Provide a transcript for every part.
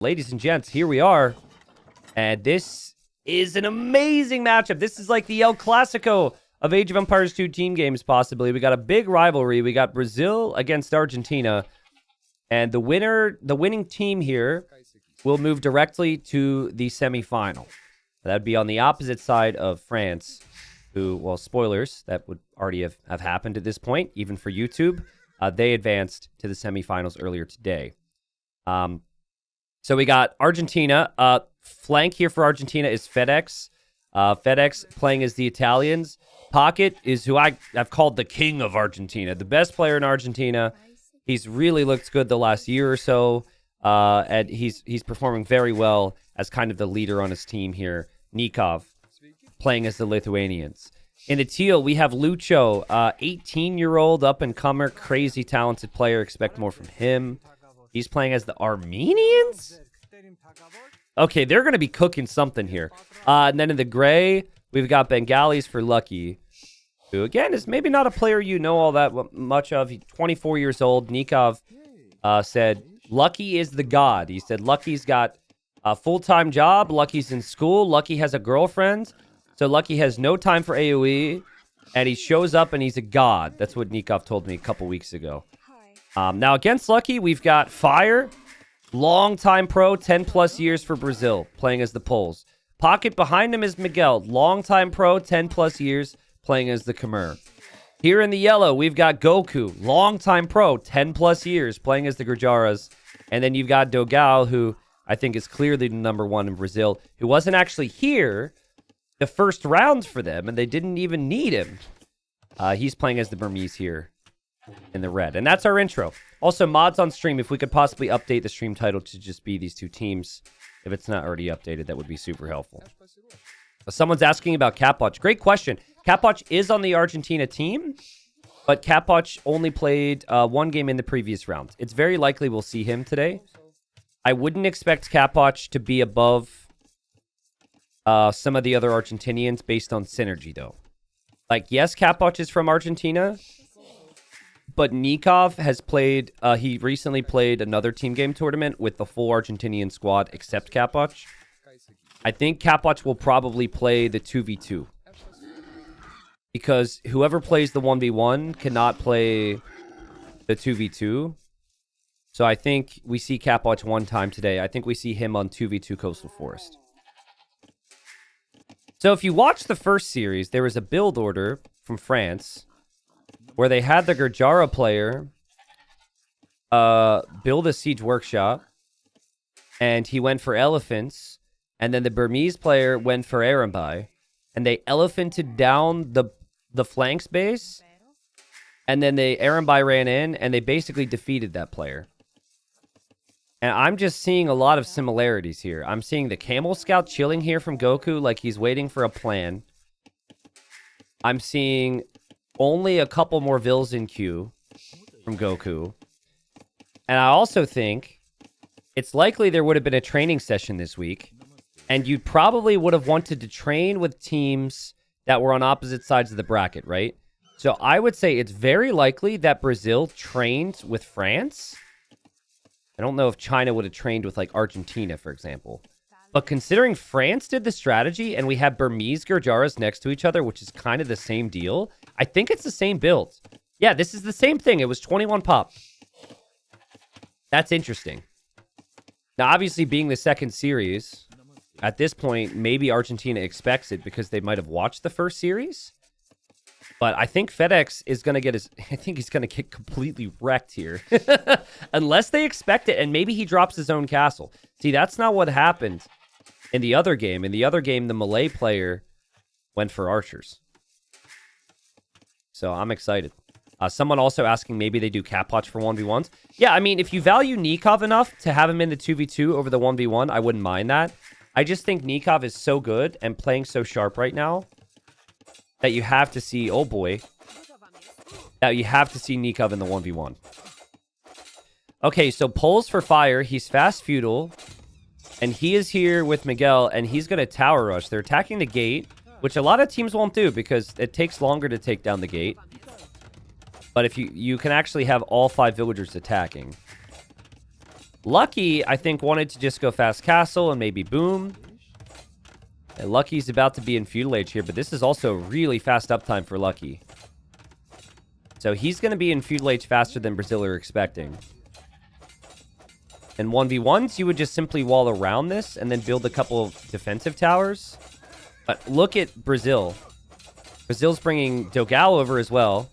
Ladies and gents, here we are. And this is an amazing matchup. This is like the El Clasico of Age of Empires 2 team games, possibly. We got a big rivalry. We got Brazil against Argentina. And the winning team here will move directly to the semifinal. That'd be on the opposite side of France, who, well, spoilers, that would already have happened at this point, even for YouTube. They advanced to the semifinals earlier today. So we got Argentina. Flank here for Argentina is FedEx. FedEx playing as the Italians. Pocket is who I've called the king of Argentina. The best player in Argentina. He's really looked good the last year or so. And he's performing very well as kind of the leader on his team here. Nikov playing as the Lithuanians. In the teal, we have Lucho, 18-year-old up-and-comer, crazy talented player. Expect more from him. He's playing as the Armenians? Okay, they're going to be cooking something here. And then in the gray, we've got Bengalis for Lucky, who, again, is maybe not a player you know all that much of. He's 24 years old. Nikov said, Lucky is the god. He said Lucky's got a full-time job. Lucky's in school. Lucky has a girlfriend. So Lucky has no time for AoE. And he shows up and he's a god. That's what Nikov told me a couple weeks ago. Now, against Lucky, we've got Fire, long-time pro, 10-plus years for Brazil, playing as the Poles. Pocket behind him is Miguel, long-time pro, 10-plus years, playing as the Khmer. Here in the yellow, we've got Goku, long-time pro, 10-plus years, playing as the Gujaras. And then you've got Dogao, who I think is clearly the number one in Brazil, who wasn't actually here the first round for them, and they didn't even need him. He's playing as the Burmese here in the red. And that's our intro. Also, mods on stream, if we could possibly update the stream title to just be these two teams. If it's not already updated, that would be super helpful. Someone's asking about Kapotch. Great question. Kapotch is on the Argentina team, but Kapotch only played one game in the previous round. It's very likely we'll see him today. I wouldn't expect Kapotch to be above some of the other Argentinians based on synergy, though. Like, yes, Kapotch is from Argentina, but Nikov has played, he recently played another team game tournament with the full Argentinian squad except Kapotch. I think Kapotch will probably play the 2v2. Because whoever plays the 1v1 cannot play the 2v2. So I think we see Kapotch one time today. I think we see him on 2v2 Coastal Forest. So if you watch the first series, there was a build order from France where they had the Gurjara player build a siege workshop, and he went for elephants, and then the Burmese player went for Arambai, and they elephanted down the flanks base, and then the Arambai ran in, and they basically defeated that player. And I'm just seeing a lot of similarities here. I'm seeing the Camel Scout chilling here from Goku like he's waiting for a plan. I'm seeing only a couple more Vils in queue from Goku. And I also think it's likely there would have been a training session this week, and you probably would have wanted to train with teams that were on opposite sides of the bracket, right? So I would say it's very likely that Brazil trained with France. I don't know if China would have trained with, like, Argentina, for example. But considering France did the strategy and we have Burmese Gurjaras next to each other, which is kind of the same deal, I think it's the same build. Yeah, this is the same thing. It was 21 pop. That's interesting. Now, obviously, being the second series, at this point, maybe Argentina expects it because they might have watched the first series. But I think FedEx is going to get I think he's going to get completely wrecked here. Unless they expect it, and maybe he drops his own castle. See, that's not what happened in the other game. In the other game, the Malay player went for archers. So I'm excited. Someone also asking maybe they do Kapotch for 1v1s. Yeah, I mean, if you value Nikov enough to have him in the 2v2 over the 1v1, I wouldn't mind that. I just think Nikov is so good and playing so sharp right now that you have to see, oh boy, that you have to see Nikov in the 1v1. Okay, so Poles for Fire. He's fast feudal, and he is here with Miguel, and he's going to tower rush. They're attacking the gate, which a lot of teams won't do because it takes longer to take down the gate. But if you can actually have all 5 villagers attacking. Lucky, I think, wanted to just go fast castle and maybe boom. And Lucky's about to be in feudal age here, but this is also really fast uptime for Lucky. So he's going to be in feudal age faster than Brazil are expecting. And 1v1s, you would just simply wall around this and then build a couple of defensive towers. But look at Brazil. Brazil's bringing Dogao over as well.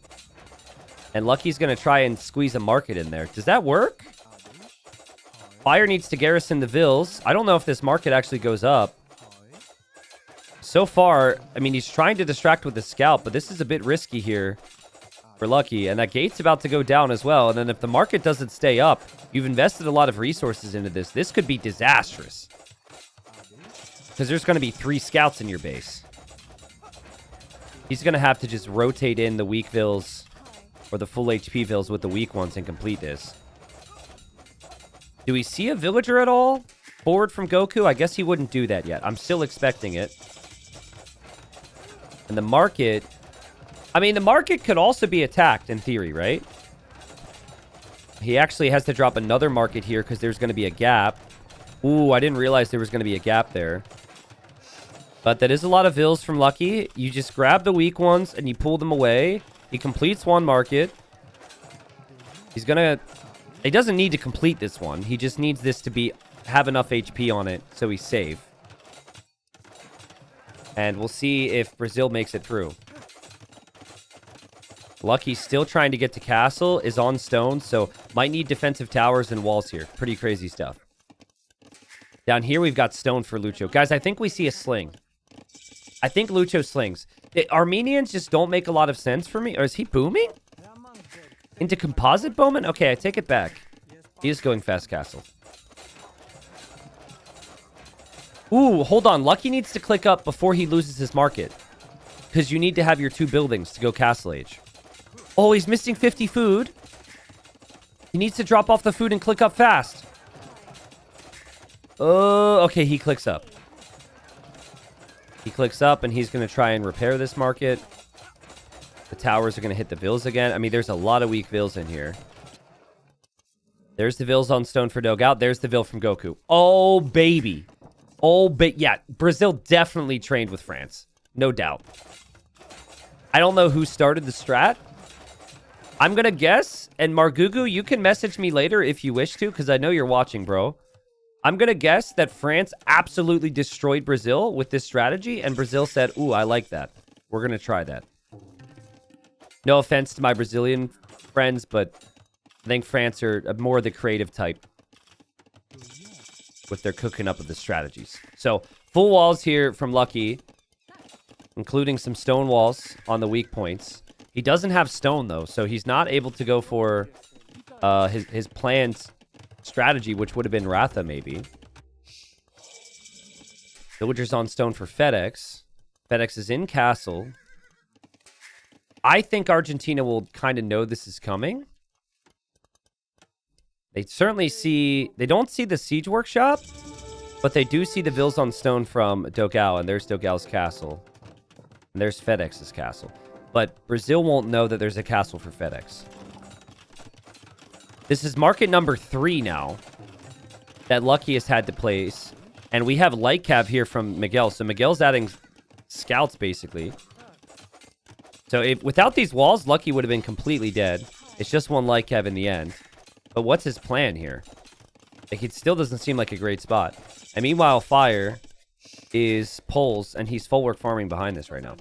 And Lucky's going to try and squeeze a market in there. Does that work? Fire needs to garrison the Vills. I don't know if this market actually goes up. So far, I mean, he's trying to distract with the scout, but this is a bit risky here for Lucky. And that gate's about to go down as well. And then if the market doesn't stay up, you've invested a lot of resources into this. This could be disastrous. Because there's going to be 3 scouts in your base. He's going to have to just rotate in the weak Vills or the full HP Vills with the weak ones and complete this. Do we see a villager at all? Forward from Goku? I guess he wouldn't do that yet. I'm still expecting it. And the market... I mean, the market could also be attacked in theory, right? He actually has to drop another market here because there's going to be a gap. Ooh, I didn't realize there was going to be a gap there. But that is a lot of Vills from Lucky. You just grab the weak ones and you pull them away. He completes one market. He's going to... He doesn't need to complete this one. He just needs this to have enough HP on it so he's safe. And we'll see if Brazil makes it through. Lucky's still trying to get to castle, is on stone, so might need defensive towers and walls here. Pretty crazy stuff. Down here, we've got stone for Lucho. Guys, I think we see a sling. I think Lucho slings. The Armenians just don't make a lot of sense for me. Or is he booming? Into composite bowman? Okay, I take it back. He is going fast castle. Ooh, hold on. Lucky needs to click up before he loses his market. Because you need to have your 2 buildings to go castle age. Oh, he's missing 50 food. He needs to drop off the food and click up fast. Oh, okay, he clicks up. He clicks up and he's going to try and repair this market. The towers are going to hit the Vills again. I mean, there's a lot of weak Vills in here. There's the Vills on stone for Dogout. There's the Vill from Goku. Oh, baby. Oh, yeah, Brazil definitely trained with France. No doubt. I don't know who started the strat. I'm going to guess, and Margugu, you can message me later if you wish to, because I know you're watching, bro. I'm going to guess that France absolutely destroyed Brazil with this strategy, and Brazil said, ooh, I like that. We're going to try that. No offense to my Brazilian friends, but I think France are more the creative type with their cooking up of the strategies. So, full walls here from Lucky, including some stone walls on the weak points. He doesn't have stone, though, so he's not able to go for his planned strategy, which would have been Ratha, maybe. Villagers on stone for FedEx. FedEx is in castle. I think Argentina will kind of know this is coming. They certainly see... They don't see the siege workshop, but they do see the Vills on stone from Dogao, and there's Dogao's castle. And there's FedEx's castle. But Brazil won't know that there's a castle for FedEx. This is market number 3 now that Lucky has had to place. And we have light cav here from Miguel. So Miguel's adding scouts, basically. So without these walls, Lucky would have been completely dead. It's just one light cav in the end. But what's his plan here? Like, it still doesn't seem like a great spot. And meanwhile, Fire is poles, and he's full work farming behind this right now.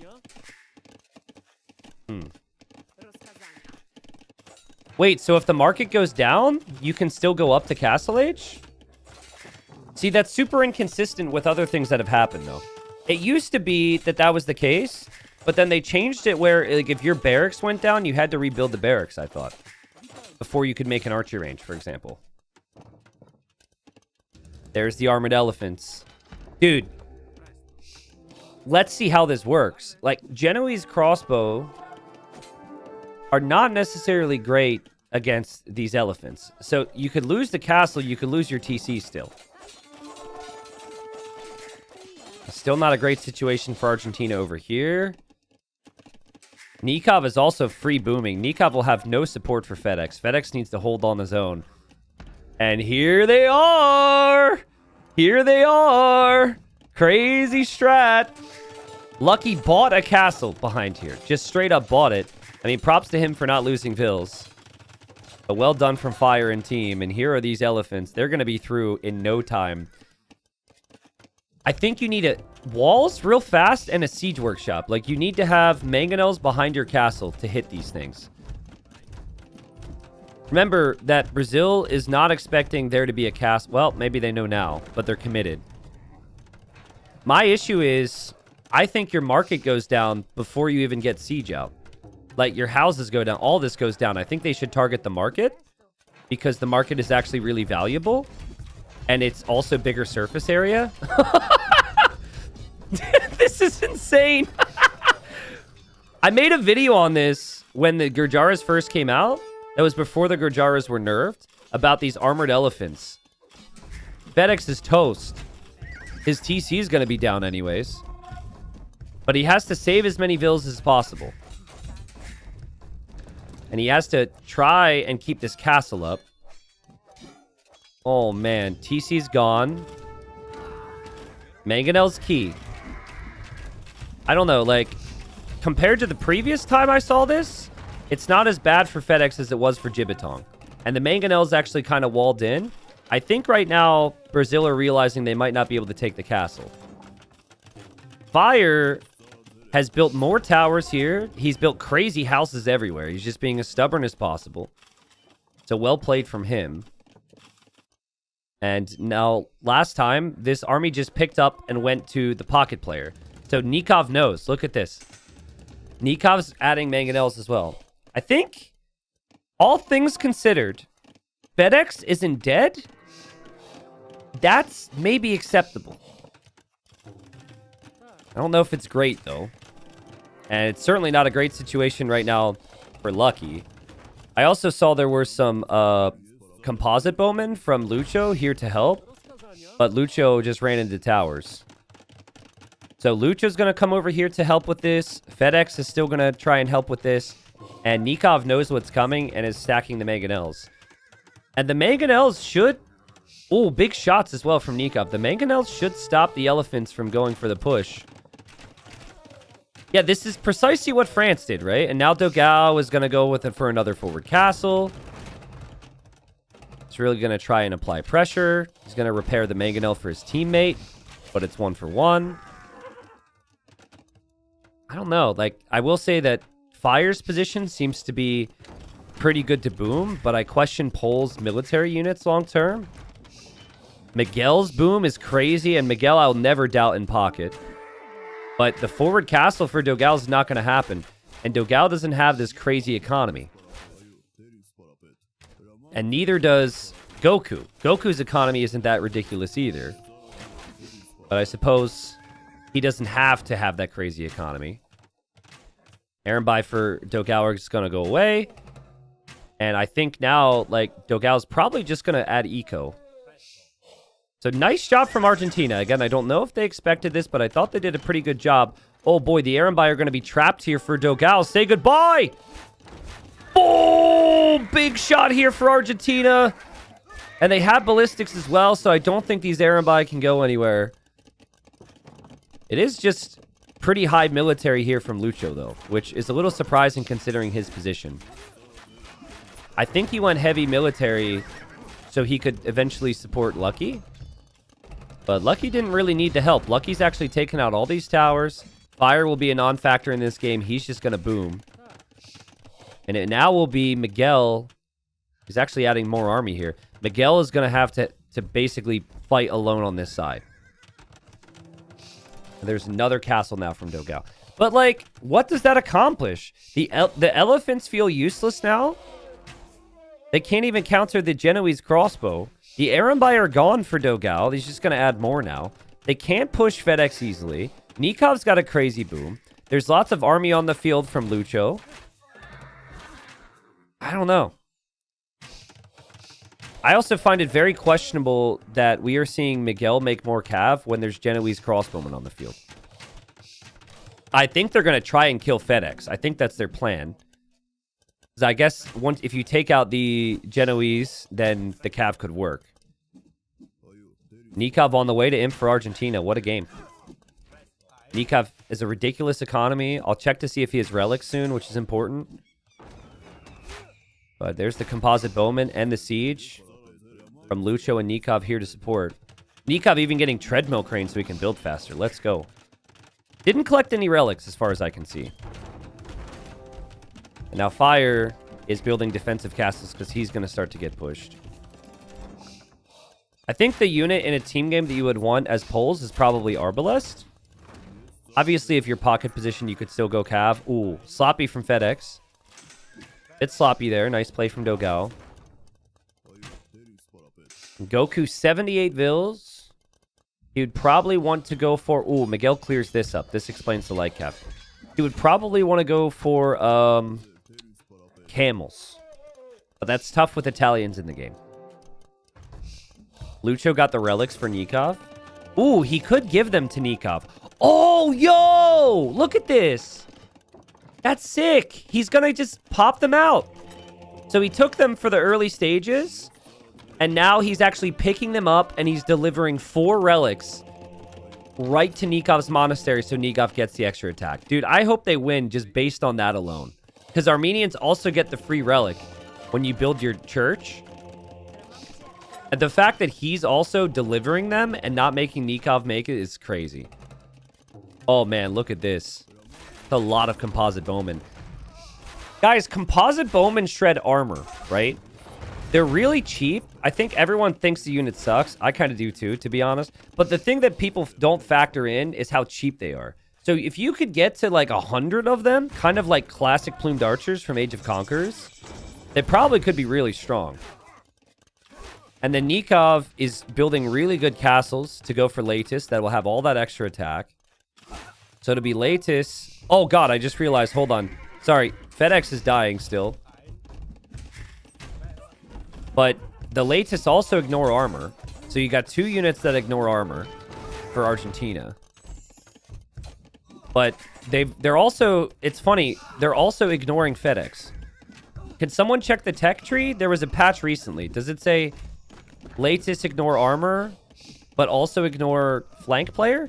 Wait, so if the market goes down, you can still go up to Castle Age? See, that's super inconsistent with other things that have happened, though. It used to be that that was the case, but then they changed it where, like, if your barracks went down, you had to rebuild the barracks, I thought. Before you could make an archery range, for example. There's the armored elephants. Dude. Let's see how this works. Like, Genoese crossbow are not necessarily great against these elephants. So you could lose the castle, you could lose your TC still. Still not a great situation for Argentina over here. Nikov is also free booming. Nikov will have no support for FedEx. FedEx needs to hold on his own. And here they are. Here they are. Crazy strat. Lucky bought a castle behind here. Just straight up bought it. I mean, props to him for not losing vills. But well done from Fire and team. And here are these elephants. They're going to be through in no time. I think you need walls real fast and a siege workshop. Like, you need to have mangonels behind your castle to hit these things. Remember that Brazil is not expecting there to be a castle. Well, maybe they know now, but they're committed. My issue is, I think your market goes down before you even get siege out. Like, your houses go down. All this goes down. I think they should target the market because the market is actually really valuable. And it's also bigger surface area. This is insane. I made a video on this when the Gurjaras first came out. That was before the Gurjaras were nerfed. About these armored elephants. FedEx is toast. His TC is going to be down anyways. But he has to save as many vills as possible. And he has to try and keep this castle up. Oh, man. TC's gone. Mangonel's key. I don't know, like, compared to the previous time I saw this, it's not as bad for FedEx as it was for Jibitong. And the Mangonel's actually kind of walled in. I think right now, Brazil are realizing they might not be able to take the castle. Fire has built more towers here. He's built crazy houses everywhere. He's just being as stubborn as possible. So well played from him. And now, last time, this army just picked up and went to the pocket player. So Nikov knows. Look at this. Nikov's adding mangonels as well. I think, all things considered, FedEx isn't dead. That's maybe acceptable. I don't know if it's great, though. And it's certainly not a great situation right now for Lucky. I also saw there were some composite bowmen from Lucho here to help. But Lucho just ran into towers. So Lucho's going to come over here to help with this. FedEx is still going to try and help with this. And Nikov knows what's coming and is stacking the mangonels. And the mangonels should... Oh, big shots as well from Nikov. The mangonels should stop the elephants from going for the push. Yeah, this is precisely what France did, right? And now Dogao is going to go with it for another forward castle. He's really going to try and apply pressure. He's going to repair the mangonel for his teammate. But it's 1-for-1. I don't know. Like, I will say that Fire's position seems to be pretty good to boom, but I question Pole's military units long term. Miguel's boom is crazy, and Miguel I'll never doubt in pocket. But the forward castle for Dogao is not going to happen. And Dogao doesn't have this crazy economy. And neither does Goku. Goku's economy isn't that ridiculous either. But I suppose he doesn't have to have that crazy economy. Aaron buy for Dogao is going to go away. And I think now, like, Dogao's probably just going to add eco. So nice job from Argentina. Again, I don't know if they expected this, but I thought they did a pretty good job. Oh boy, the Aaron buy are going to be trapped here for Dogao. Say goodbye! Oh, big shot here for Argentina. And they have ballistics as well, so I don't think these Aaron buy can go anywhere. It is just pretty high military here from Lucho, though, which is a little surprising considering his position. I think he went heavy military so he could eventually support Lucky. But Lucky didn't really need the help. Lucky's actually taken out all these towers. Fire will be a non-factor in this game. He's just going to boom. And it now will be Miguel. He's actually adding more army here. Miguel is going to have to basically fight alone on this side. And there's another castle now from Dogao. But, like, what does that accomplish? The elephants feel useless now. They can't even counter the Genoese crossbow. The Arambai are gone for Dogao. He's just going to add more now. They can't push FedEx easily. Nikov's got a crazy boom. There's lots of army on the field from Lucho. I don't know. I also find it very questionable that we are seeing Miguel make more cav when there's Genoese crossbowmen on the field. I think they're going to try and kill FedEx. I think that's their plan. I guess once if you take out the Genoese, then the Cav could work. Nikov on the way to imp for Argentina. What a game. Nikov is a ridiculous economy. I'll check to see if he has relics soon, which is important. But there's the composite bowman and the siege from Lucho and Nikov here to support. Nikov even getting treadmill crane so he can build faster. Let's go. Didn't collect any relics as far as I can see. And now Fire is building defensive castles because he's going to start to get pushed. I think the unit in a team game that you would want as Poles is probably Arbalest. Obviously, if you're pocket position, you could still go Cav. Ooh, sloppy from FedEx. It's sloppy there. Nice play from Dogao. Goku, 78 Vils. He would probably want to go for... Ooh, Miguel clears this up. This explains the light cap. He would probably want to go for camels. But that's tough with Italians in the game. Lucho got the relics for Nikov. Ooh, he could give them to Nikov. Oh, yo! Look at this. That's sick. He's going to just pop them out. So he took them for the early stages. And now he's actually picking them up. And he's delivering 4 relics right to Nikov's monastery. So Nikov gets the extra attack. Dude, I hope they win just based on that alone. Because Armenians also get the free relic when you build your church. And the fact that he's also delivering them and not making Nikov make it is crazy. Oh, man, look at this. It's a lot of composite bowmen. Guys, composite bowmen shred armor, right? They're really cheap. I think everyone thinks the unit sucks. I kind of do too, to be honest. But the thing that people don't factor in is how cheap they are. So if you could get to like 100 of them, kind of like classic plumed archers from Age of Conquerors, they probably could be really strong. And then Nikov is building really good castles to go for Latus that will have all that extra attack. So to be Latus... Oh, God, I just realized. Hold on. Sorry. FedEx is dying still. But the Latus also ignore armor. So you got 2 units that ignore armor for Argentina. But they're also... It's funny. They're also ignoring FedEx. Can someone check the tech tree? There was a patch recently. Does it say... Latus ignore armor, but also ignore flank player?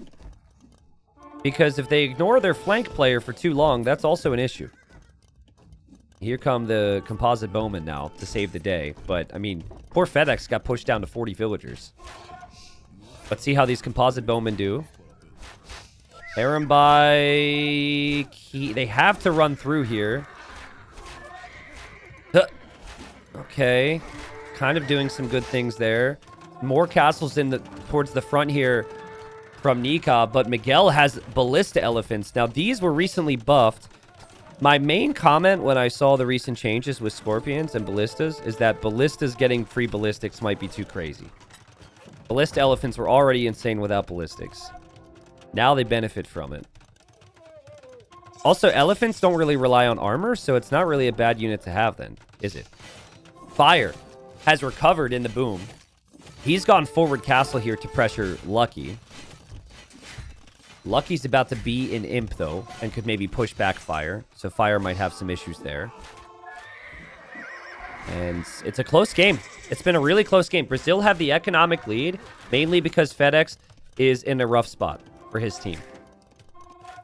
Because if they ignore their flank player for too long, that's also an issue. Here come the composite bowmen now to save the day. But, I mean, poor FedEx got pushed down to 40 villagers. Let's see how these composite bowmen do. Arambai... They have to run through here. Okay. Kind of doing some good things there. More castles towards the front here from Nikov, but Miguel has ballista elephants. Now, these were recently buffed. My main comment when I saw the recent changes with scorpions and ballistas is that ballistas getting free ballistics might be too crazy. Ballista elephants were already insane without ballistics. Now they benefit from it. Also, elephants don't really rely on armor, so it's not really a bad unit to have then, is it? Fire has recovered in the boom. He's gone forward castle here to pressure Lucky. Lucky's about to be in imp, though, and could maybe push back Fire. So Fire might have some issues there. And it's a close game. It's been a really close game. Brazil have the economic lead, mainly because FedEx is in a rough spot for his team.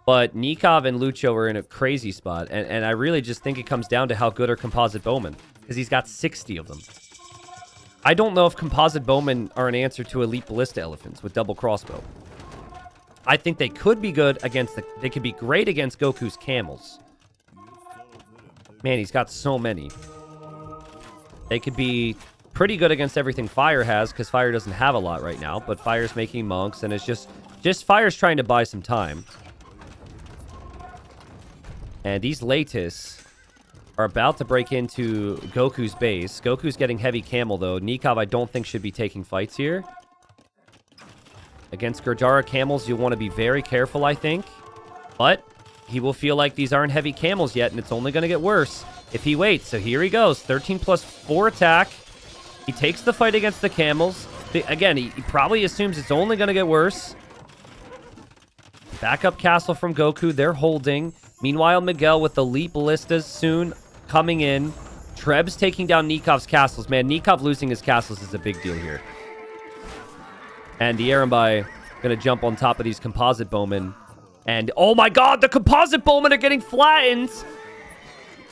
But Nikov and Lucho are in a crazy spot. And I really just think it comes down to how good are composite bowmen. Because he's got 60 of them. I don't know if composite bowmen are an answer to elite ballista elephants with double crossbow. I think they could be good against they could be great against Goku's camels. Man, he's got so many. They could be pretty good against everything Fire has, because Fire doesn't have a lot right now, but Fire's making monks, and it's just Fire's trying to buy some time. And these Latus are about to break into Goku's base. Goku's getting heavy camel, though. Nikov, I don't think, should be taking fights here. Against Gurjara camels, you'll want to be very careful, I think. But he will feel like these aren't heavy camels yet, and it's only going to get worse if he waits. So here he goes. 13 plus 4 attack. He takes the fight against the camels. Again, he probably assumes it's only going to get worse. Backup castle from Goku. They're holding. Meanwhile, Miguel with the elite ballistas soon coming in. Treb's taking down Nikov's castles. Man, Nikov losing his castles is a big deal here. And the Erenbai going to jump on top of these composite bowmen. And, oh my god, the composite bowmen are getting flattened.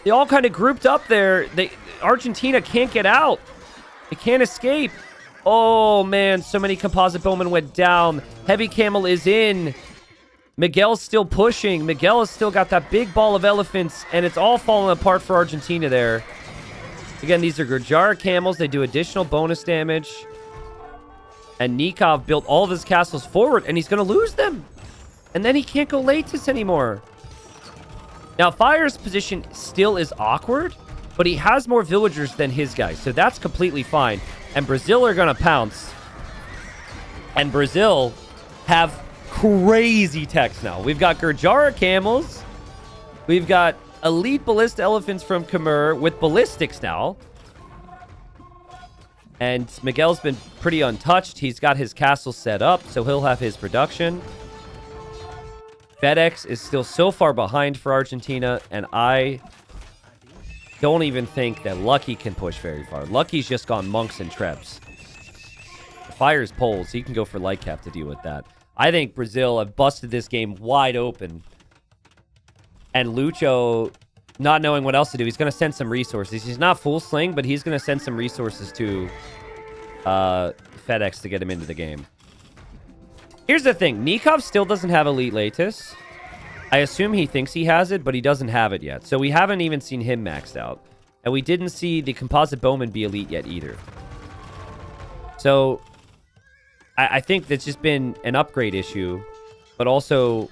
They all kind of grouped up there. Argentina can't get out. They can't escape. Oh, man, so many composite bowmen went down. Heavy camel is in. Miguel's still pushing. Miguel has still got that big ball of elephants, and it's all falling apart for Argentina there. Again, these are Gurjara camels. They do additional bonus damage. And Nikov built all of his castles forward, and he's going to lose them. And then he can't go latest anymore. Now, Fire's position still is awkward, but he has more villagers than his guys, so that's completely fine. And Brazil are going to pounce. And Brazil have crazy techs now. We've got Gurjara camels. We've got elite ballista elephants from Khmer with ballistics now. And Miguel's been pretty untouched. He's got his castle set up, so he'll have his production. FedEx is still so far behind for Argentina, and I don't even think that Lucky can push very far. Lucky's just gone monks and trebs. Fire's poles. He can go for light cap to deal with that. I think Brazil have busted this game wide open. And Lucho, not knowing what else to do, he's going to send some resources. He's not full sling, but he's going to send some resources to FedEx to get him into the game. Here's the thing. Nikov still doesn't have Elite Latus. I assume he thinks he has it, but he doesn't have it yet. So we haven't even seen him maxed out. And we didn't see the Composite Bowman be Elite yet either. So I think that's just been an upgrade issue, but also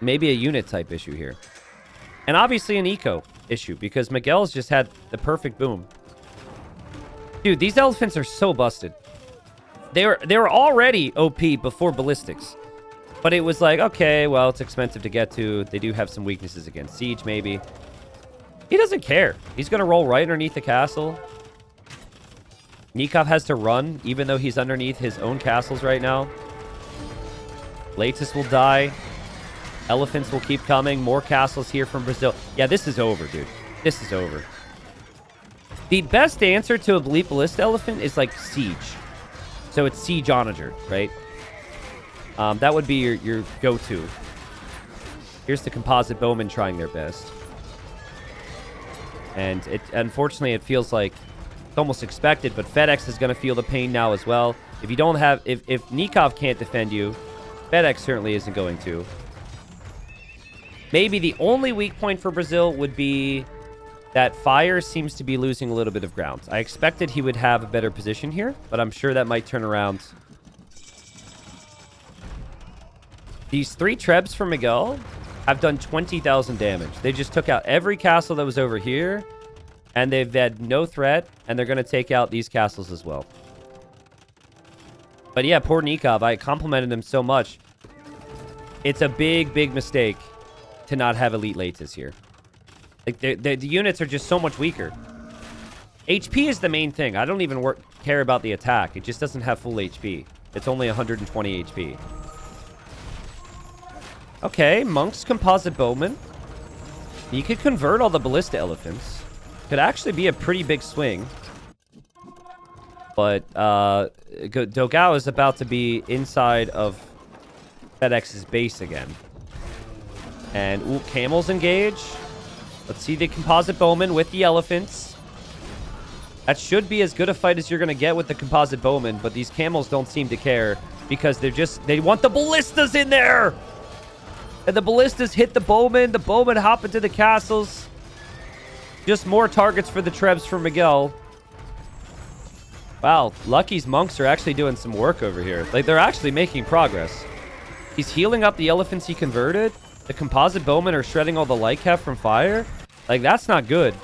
maybe a unit type issue here. And obviously an eco issue, because Miguel's just had the perfect boom. Dude, these elephants are so busted. They were already OP before ballistics. But it was like, okay, well, it's expensive to get to. They do have some weaknesses against siege, maybe. He doesn't care. He's going to roll right underneath the castle. Nikov has to run, even though he's underneath his own castles right now. Latus will die. Elephants will keep coming. More castles here from Brazil. Yeah, this is over, dude. This is over. The best answer to a elite ballista elephant is like siege. So it's siege onager, right? That would be your go-to. Here's the composite bowmen trying their best. And unfortunately, it feels like it's almost expected, but FedEx is going to feel the pain now as well. If you don't have... If Nikov can't defend you, FedEx certainly isn't going to. Maybe the only weak point for Brazil would be that Fire seems to be losing a little bit of ground. I expected he would have a better position here, but I'm sure that might turn around. These 3 trebs for Miguel have done 20,000 damage. They just took out every castle that was over here, and they've had no threat, and they're going to take out these castles as well. But yeah, poor Nikov. I complimented him so much. It's a big, big mistake to not have Elite Latus here. Like the units are just so much weaker. HP is the main thing. I don't even care about the attack. It just doesn't have full HP. It's only 120 HP. Okay, Monk's Composite Bowman. You could convert all the Ballista Elephants. Could actually be a pretty big swing. But Dogao is about to be inside of FedEx's base again. And, ooh, camels engage. Let's see the Composite Bowman with the elephants. That should be as good a fight as you're going to get with the Composite Bowman, but these camels don't seem to care because they want the ballistas in there! And the ballistas hit the bowmen hop into the castles. Just more targets for the trebs for Miguel. Wow, Lucky's monks are actually doing some work over here. Like, they're actually making progress. He's healing up the elephants he converted. The composite bowmen are shredding all the light cap from Fire. Like, that's not good.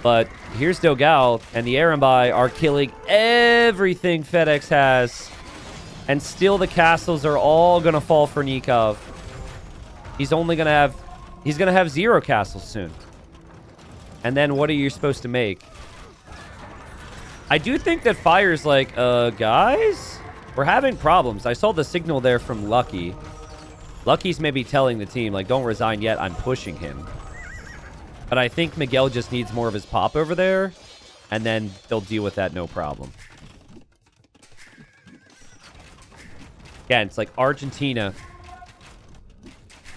But here's Dogao, and the Erenbai are killing everything FedEx has. And still the castles are all going to fall for Nikov. He's only going to have... He's going to have 0 castles soon. And then what are you supposed to make? I do think that Fire's like, guys? We're having problems. I saw the signal there from Lucky. Lucky's maybe telling the team, like, don't resign yet. I'm pushing him. But I think Miguel just needs more of his pop over there, and then they'll deal with that no problem. Again, it's like Argentina.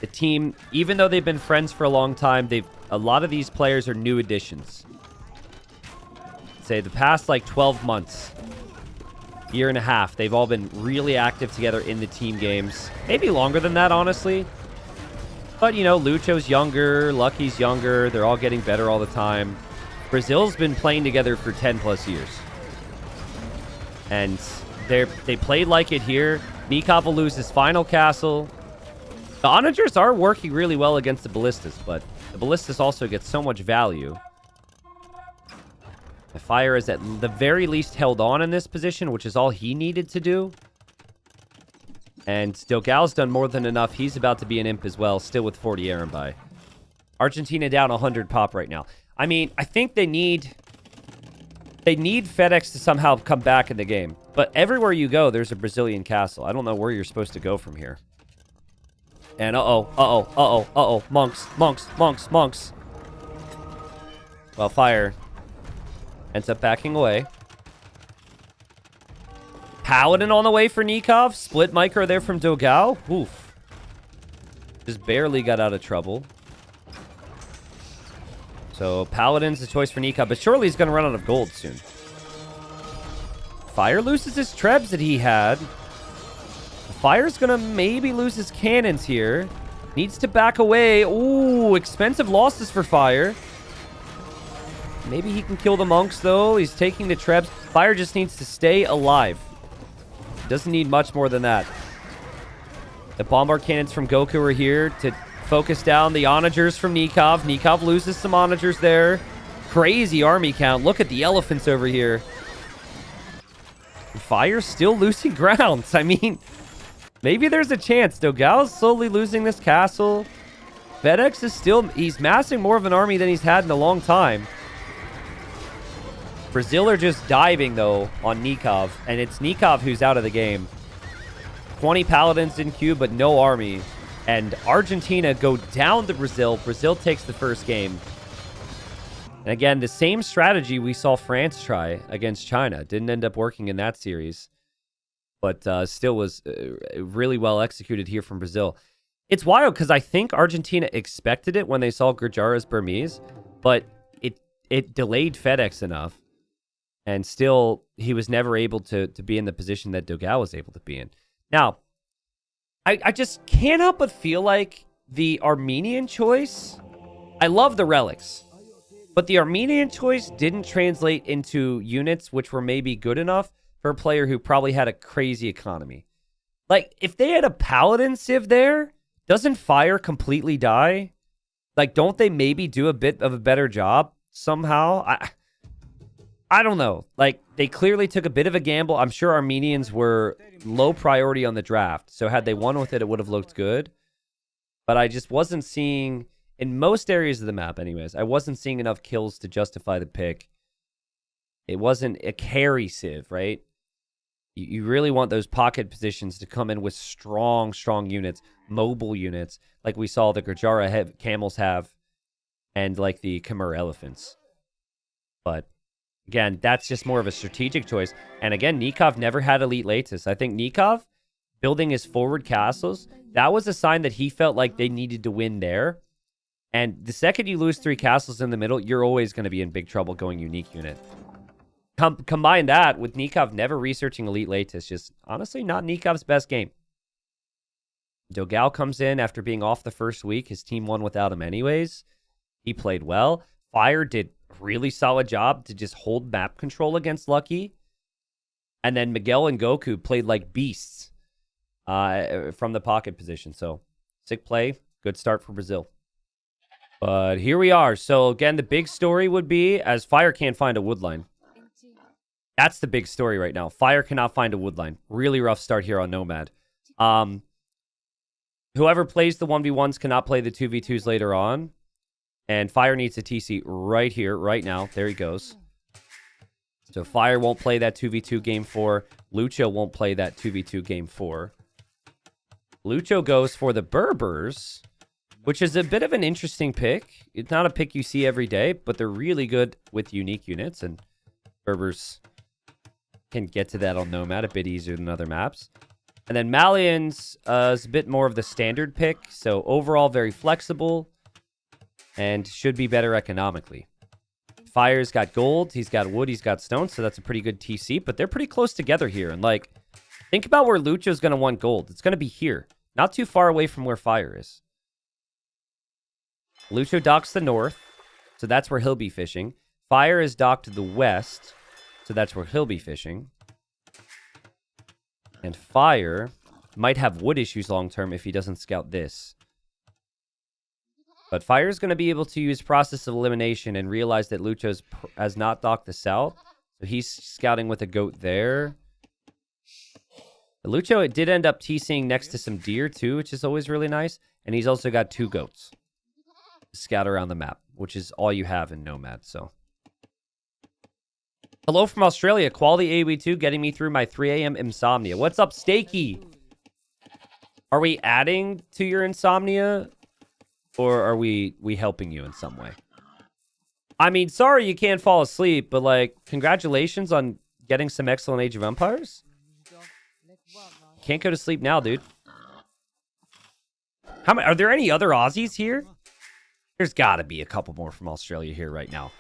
The team, even though they've been friends for a long time, a lot of these players are new additions. Say the past like 12 months, year and a half, they've all been really active together in the team games. Maybe longer than that, honestly. But, you know, Lucho's younger, Lucky's younger. They're all getting better all the time. Brazil's been playing together for 10 plus years. And they played like it here. Nikov will lose his final castle. The onagers are working really well against the ballistas, but the ballistas also get so much value. The Fire is at the very least held on in this position, which is all he needed to do. And Dogal's done more than enough. He's about to be an imp as well, still with 40 Aaron by. Argentina down 100 pop right now. I mean, I think they need FedEx to somehow come back in the game. But everywhere you go, there's a Brazilian castle. I don't know where you're supposed to go from here. And monks. Well, Fire ends up backing away. Paladin on the way for Nikov. Split micro there from Dogal. Oof. Just barely got out of trouble. So Paladin's the choice for Nikov, but surely he's going to run out of gold soon. Fire loses his trebs that he had. Fire's going to maybe lose his cannons here. Needs to back away. Ooh, expensive losses for Fire. Maybe he can kill the monks, though. He's taking the trebs. Fire just needs to stay alive. Doesn't need much more than that. The bombard cannons from Goku are here to focus down the onagers from Nikov. Nikov loses some onagers there. Crazy army count. Look at the elephants over here. Fire's still losing grounds. I mean, maybe there's a chance. Dogal's slowly losing this castle. FedEx is still... He's massing more of an army than he's had in a long time. Brazil are just diving, though, on Nikov. And it's Nikov who's out of the game. 20 paladins in queue, but no army. And Argentina go down to Brazil. Brazil takes the first game. And again, the same strategy we saw France try against China. Didn't end up working in that series. But still was really well executed here from Brazil. It's wild because I think Argentina expected it when they saw Gurjara's Burmese. But it delayed FedEx enough. And still, he was never able to be in the position that Dogal was able to be in. Now, I just can't help but feel like the Armenian choice... I love the relics. But the Armenian choice didn't translate into units which were maybe good enough for a player who probably had a crazy economy. Like, if they had a Paladin Civ there, doesn't Fire completely die? Like, don't they maybe do a bit of a better job somehow? I don't know. Like, they clearly took a bit of a gamble. I'm sure Armenians were low priority on the draft. So had they won with it, it would have looked good. But I just wasn't seeing, in most areas of the map anyways, I wasn't seeing enough kills to justify the pick. It wasn't a carry Civ, right? You really want those pocket positions to come in with strong units, mobile units, like we saw the Gurjara camels have, and like the Khmer elephants. But again, that's just more of a strategic choice. And again, Nikov never had elite Latus. I think Nikov building his forward castles, that was a sign that he felt like they needed to win there. And the second you lose 3 castles in the middle, you're always going to be in big trouble going unique unit. Combine that with Nikov never researching elite Latus, just honestly not Nikov's best game. Dogal comes in after being off the first week. His team won without him anyways. He played well. Fire did a really solid job to just hold map control against Lucky. And then Miguel and Goku played like beasts from the pocket position. So, sick play. Good start for Brazil. But here we are. So, again, the big story would be as Fire can't find a woodline. That's the big story right now. Fire cannot find a woodline. Really rough start here on Nomad. Whoever plays the 1v1s cannot play the 2v2s later on. And Fire needs a TC right here, right now. There he goes. So Fire won't play that 2v2 game 4. Lucho won't play that 2v2 game 4. Lucho goes for the Berbers. which is a bit of an interesting pick. It's not a pick you see every day, but they're really good with unique units, and Berbers can get to that on Nomad a bit easier than other maps. And then Malians is a bit more of the standard pick, so overall very flexible and should be better economically. Fire's got gold, he's got wood, he's got stone, so that's a pretty good TC, but they're pretty close together here. And, like, think about where Lucho's going to want gold. It's going to be here, not too far away from where Fire is. Lucho docks the north, so that's where he'll be fishing. Fire is docked to the west, so that's where he'll be fishing. And Fire might have wood issues long-term if he doesn't scout this. But Fire's going to be able to use process of elimination and realize that Lucho's has not docked the south. So he's scouting with a goat there. Lucho, it did end up TCing next to some deer too, which is always really nice. And he's also got 2 goats to scout around the map, which is all you have in Nomad. So, hello from Australia. Quality AOE2 getting me through my 3 a.m. insomnia. What's up, Stakey? Are we adding to your insomnia? Or are we helping you in some way? I mean, sorry you can't fall asleep, but, like, congratulations on getting some excellent Age of Empires. Can't go to sleep now, dude. How many? Are there any other Aussies here? There's got to be a couple more from Australia here right now.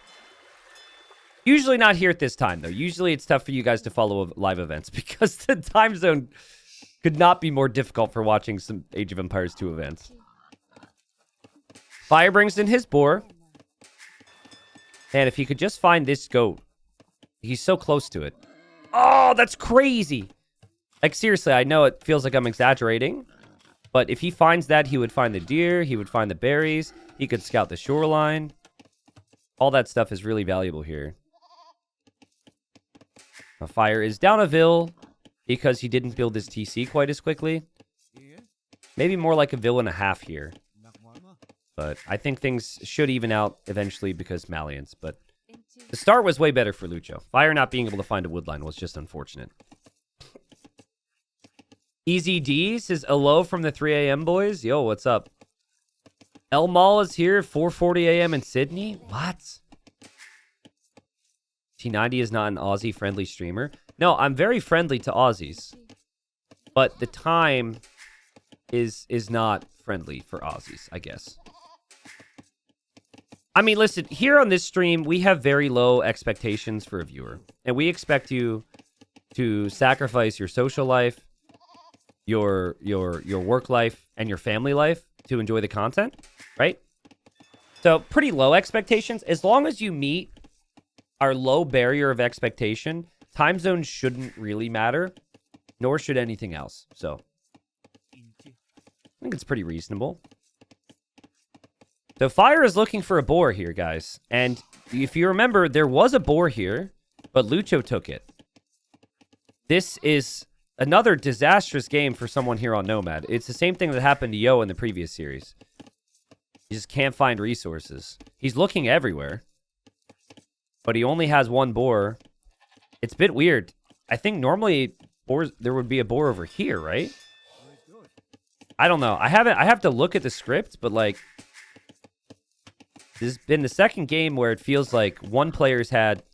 Usually not here at this time, though. Usually it's tough for you guys to follow live events because the time zone could not be more difficult for watching some Age of Empires 2 events. Fire brings in his boar. And if he could just find this goat. He's so close to it. Oh, that's crazy. Like, seriously, I know it feels like I'm exaggerating. But if he finds that, he would find the deer. He would find the berries. He could scout the shoreline. All that stuff is really valuable here. Now, Fire is down a Vil because he didn't build his TC quite as quickly. Maybe more like a Vil and a half here. But I think things should even out eventually because Malians. But the start was way better for Lucho. Fire not being able to find a woodline was just unfortunate. Easy D says, hello from the 3 a.m. boys. Yo, what's up? El Mall is here, 4:40 a.m. in Sydney. What? T90 is not an Aussie-friendly streamer. No, I'm very friendly to Aussies. But the time is not friendly for Aussies, I guess. I mean, listen, here on this stream, we have very low expectations for a viewer. And we expect you to sacrifice your social life, your work life, and your family life to enjoy the content, right? So, pretty low expectations. As long as you meet our low barrier of expectation, time zones shouldn't really matter, nor should anything else. So, I think it's pretty reasonable. So Fire is looking for a boar here, guys. And if you remember, there was a boar here, but Lucho took it. This is another disastrous game for someone here on Nomad. It's the same thing that happened to Yo in the previous series. He just can't find resources. He's looking everywhere, but he only has 1 boar. It's a bit weird. I think normally there would be a boar over here, right? I don't know. I have to look at the script, but, like, this has been the second game where it feels like one player's had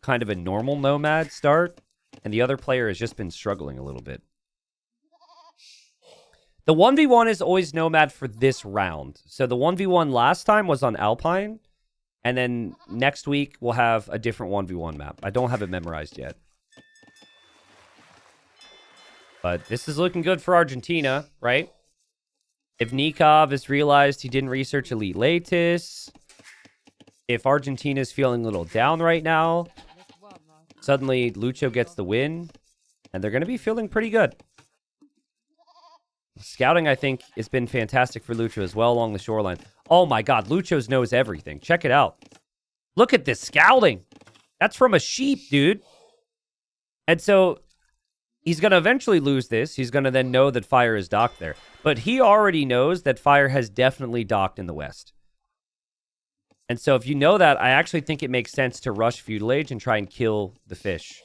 kind of a normal Nomad start, and the other player has just been struggling a little bit. The 1v1 is always Nomad for this round. So the 1v1 last time was on Alpine, and then next week we'll have a different 1v1 map. I don't have it memorized yet. But this is looking good for Argentina, right? If Nikov has realized he didn't research Elite Latis, if Argentina's feeling a little down right now, suddenly Lucho gets the win, and they're going to be feeling pretty good. Scouting, I think, has been fantastic for Lucho as well along the shoreline. Oh my god, Lucho's knows everything. Check it out. Look at this scouting. That's from a sheep, dude. And so he's going to eventually lose this. He's going to then know that Fire is docked there. But he already knows that Fire has definitely docked in the west. And so if you know that, I actually think it makes sense to rush Feudal Age and try and kill the fish.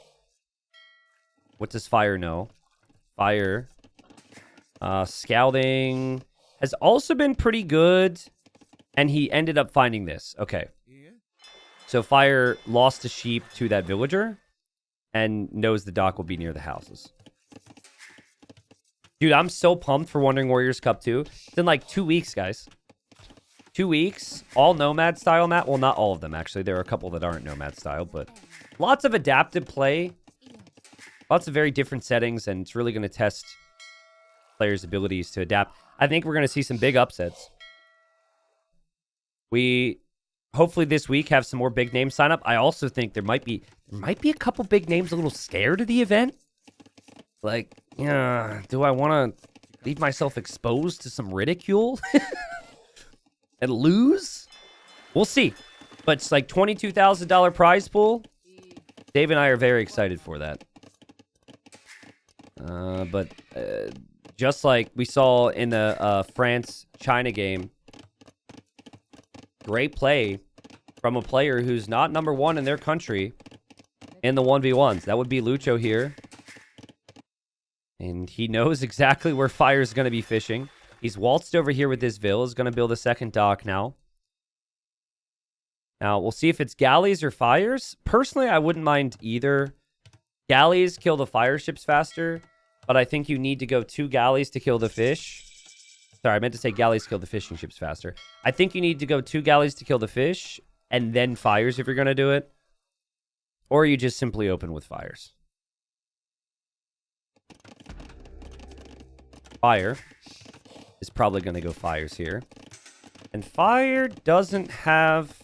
What does Fire know? Fire. Scouting. has also been pretty good. And he ended up finding this. Okay. So Fire lost a sheep to that villager and knows the dock will be near the houses. Dude, I'm so pumped for Wandering Warriors Cup 2. It's in like 2 weeks, guys. 2 weeks. All nomad style map. Well, not all of them, actually. There are a couple that aren't nomad style, but lots of adaptive play. Lots of very different settings, and it's really going to test players' abilities to adapt. I think we're going to see some big upsets. We hopefully this week have some more big names sign up. I also think there might be a couple big names a little scared of the event. Like, yeah, do I want to leave myself exposed to some ridicule and lose? We'll see. But it's like $22,000 prize pool. Dave and I are very excited for that. But just like we saw in the France-China game, great play from a player who's not number one in their country in the 1v1s. That would be Lucho here. And he knows exactly where Fire's going to be fishing. He's waltzed over here with this Vil. Is going to build a second dock now. Now, we'll see if it's galleys or fires. Personally, I wouldn't mind either. Galleys kill the fire ships faster, but I think you need to go 2 galleys to kill the fish. Sorry, I meant to say galleys kill the fishing ships faster. I think you need to go 2 galleys to kill the fish, and then fires if you're going to do it. Or you just simply open with fires. Fire is probably going to go fires here. And Fire doesn't have...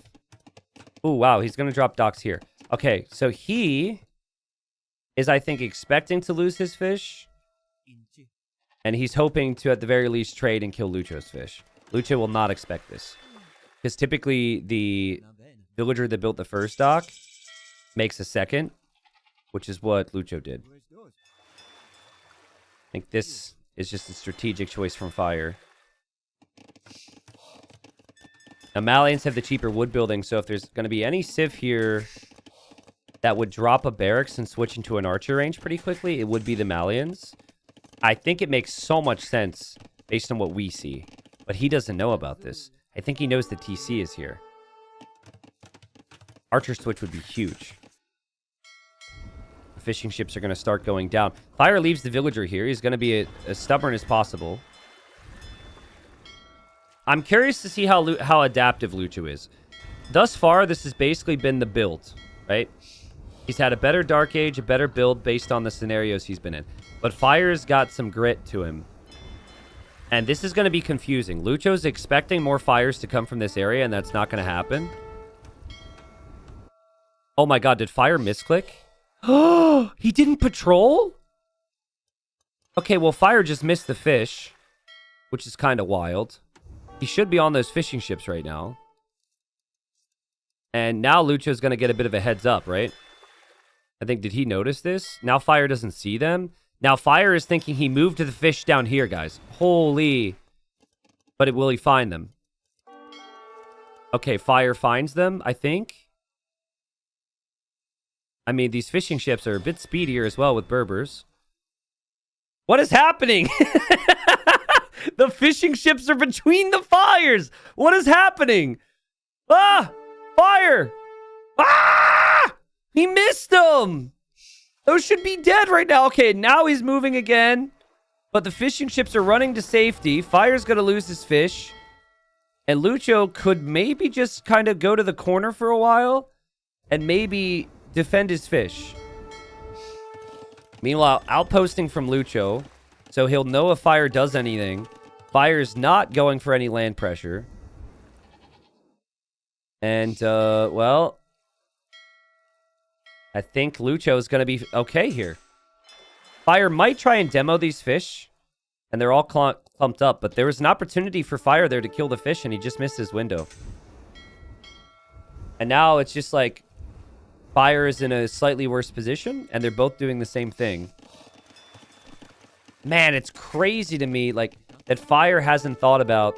Oh, wow, he's going to drop docks here. Okay, so he is, I think, expecting to lose his fish. And he's hoping to, at the very least, trade and kill Lucho's fish. Lucho will not expect this. Because typically, the villager that built the first dock makes a second, which is what Lucho did. I think this is just a strategic choice from Fire. Now, Malians have the cheaper wood building, so if there's going to be any civ here that would drop a barracks and switch into an archer range pretty quickly, it would be the Malians. I think it makes so much sense based on what we see. But he doesn't know about this. I think he knows the TC is here. Archer switch would be huge. The fishing ships are going to start going down. Fire leaves the villager here. He's going to be as stubborn as possible. I'm curious to see how adaptive Lucho is. Thus far, this has basically been the build, right? He's had a better Dark Age, a better build based on the scenarios he's been in. But Fire's got some grit to him. And this is going to be confusing. Lucho's expecting more fires to come from this area, and that's not going to happen. Oh my god, did Fire misclick? Oh, he didn't patrol? Okay, well, Fire just missed the fish, which is kind of wild. He should be on those fishing ships right now. And now Lucho's going to get a bit of a heads up, right? I think, did he notice this? Now Fire doesn't see them. Now Fire is thinking he moved to the fish down here, guys. Holy. But will he find them? Okay, Fire finds them, I think. I mean, these fishing ships are a bit speedier as well with Berbers. What is happening? The fishing ships are between the fires. What is happening? Ah! Fire! Ah! He missed them! Those should be dead right now. Okay, now he's moving again. But the fishing ships are running to safety. Fire's going to lose his fish. And Lucho could maybe just kind of go to the corner for a while. And maybe defend his fish. Meanwhile, outposting from Lucho. So he'll know if Fire does anything. Fire's not going for any land pressure. And, well, I think Lucho's going to be okay here. Fire might try and demo these fish. And they're all clumped up. But there was an opportunity for Fire there to kill the fish. And he just missed his window. And now it's just like Fire is in a slightly worse position. And they're both doing the same thing. Man, it's crazy to me, like, that Fire hasn't thought about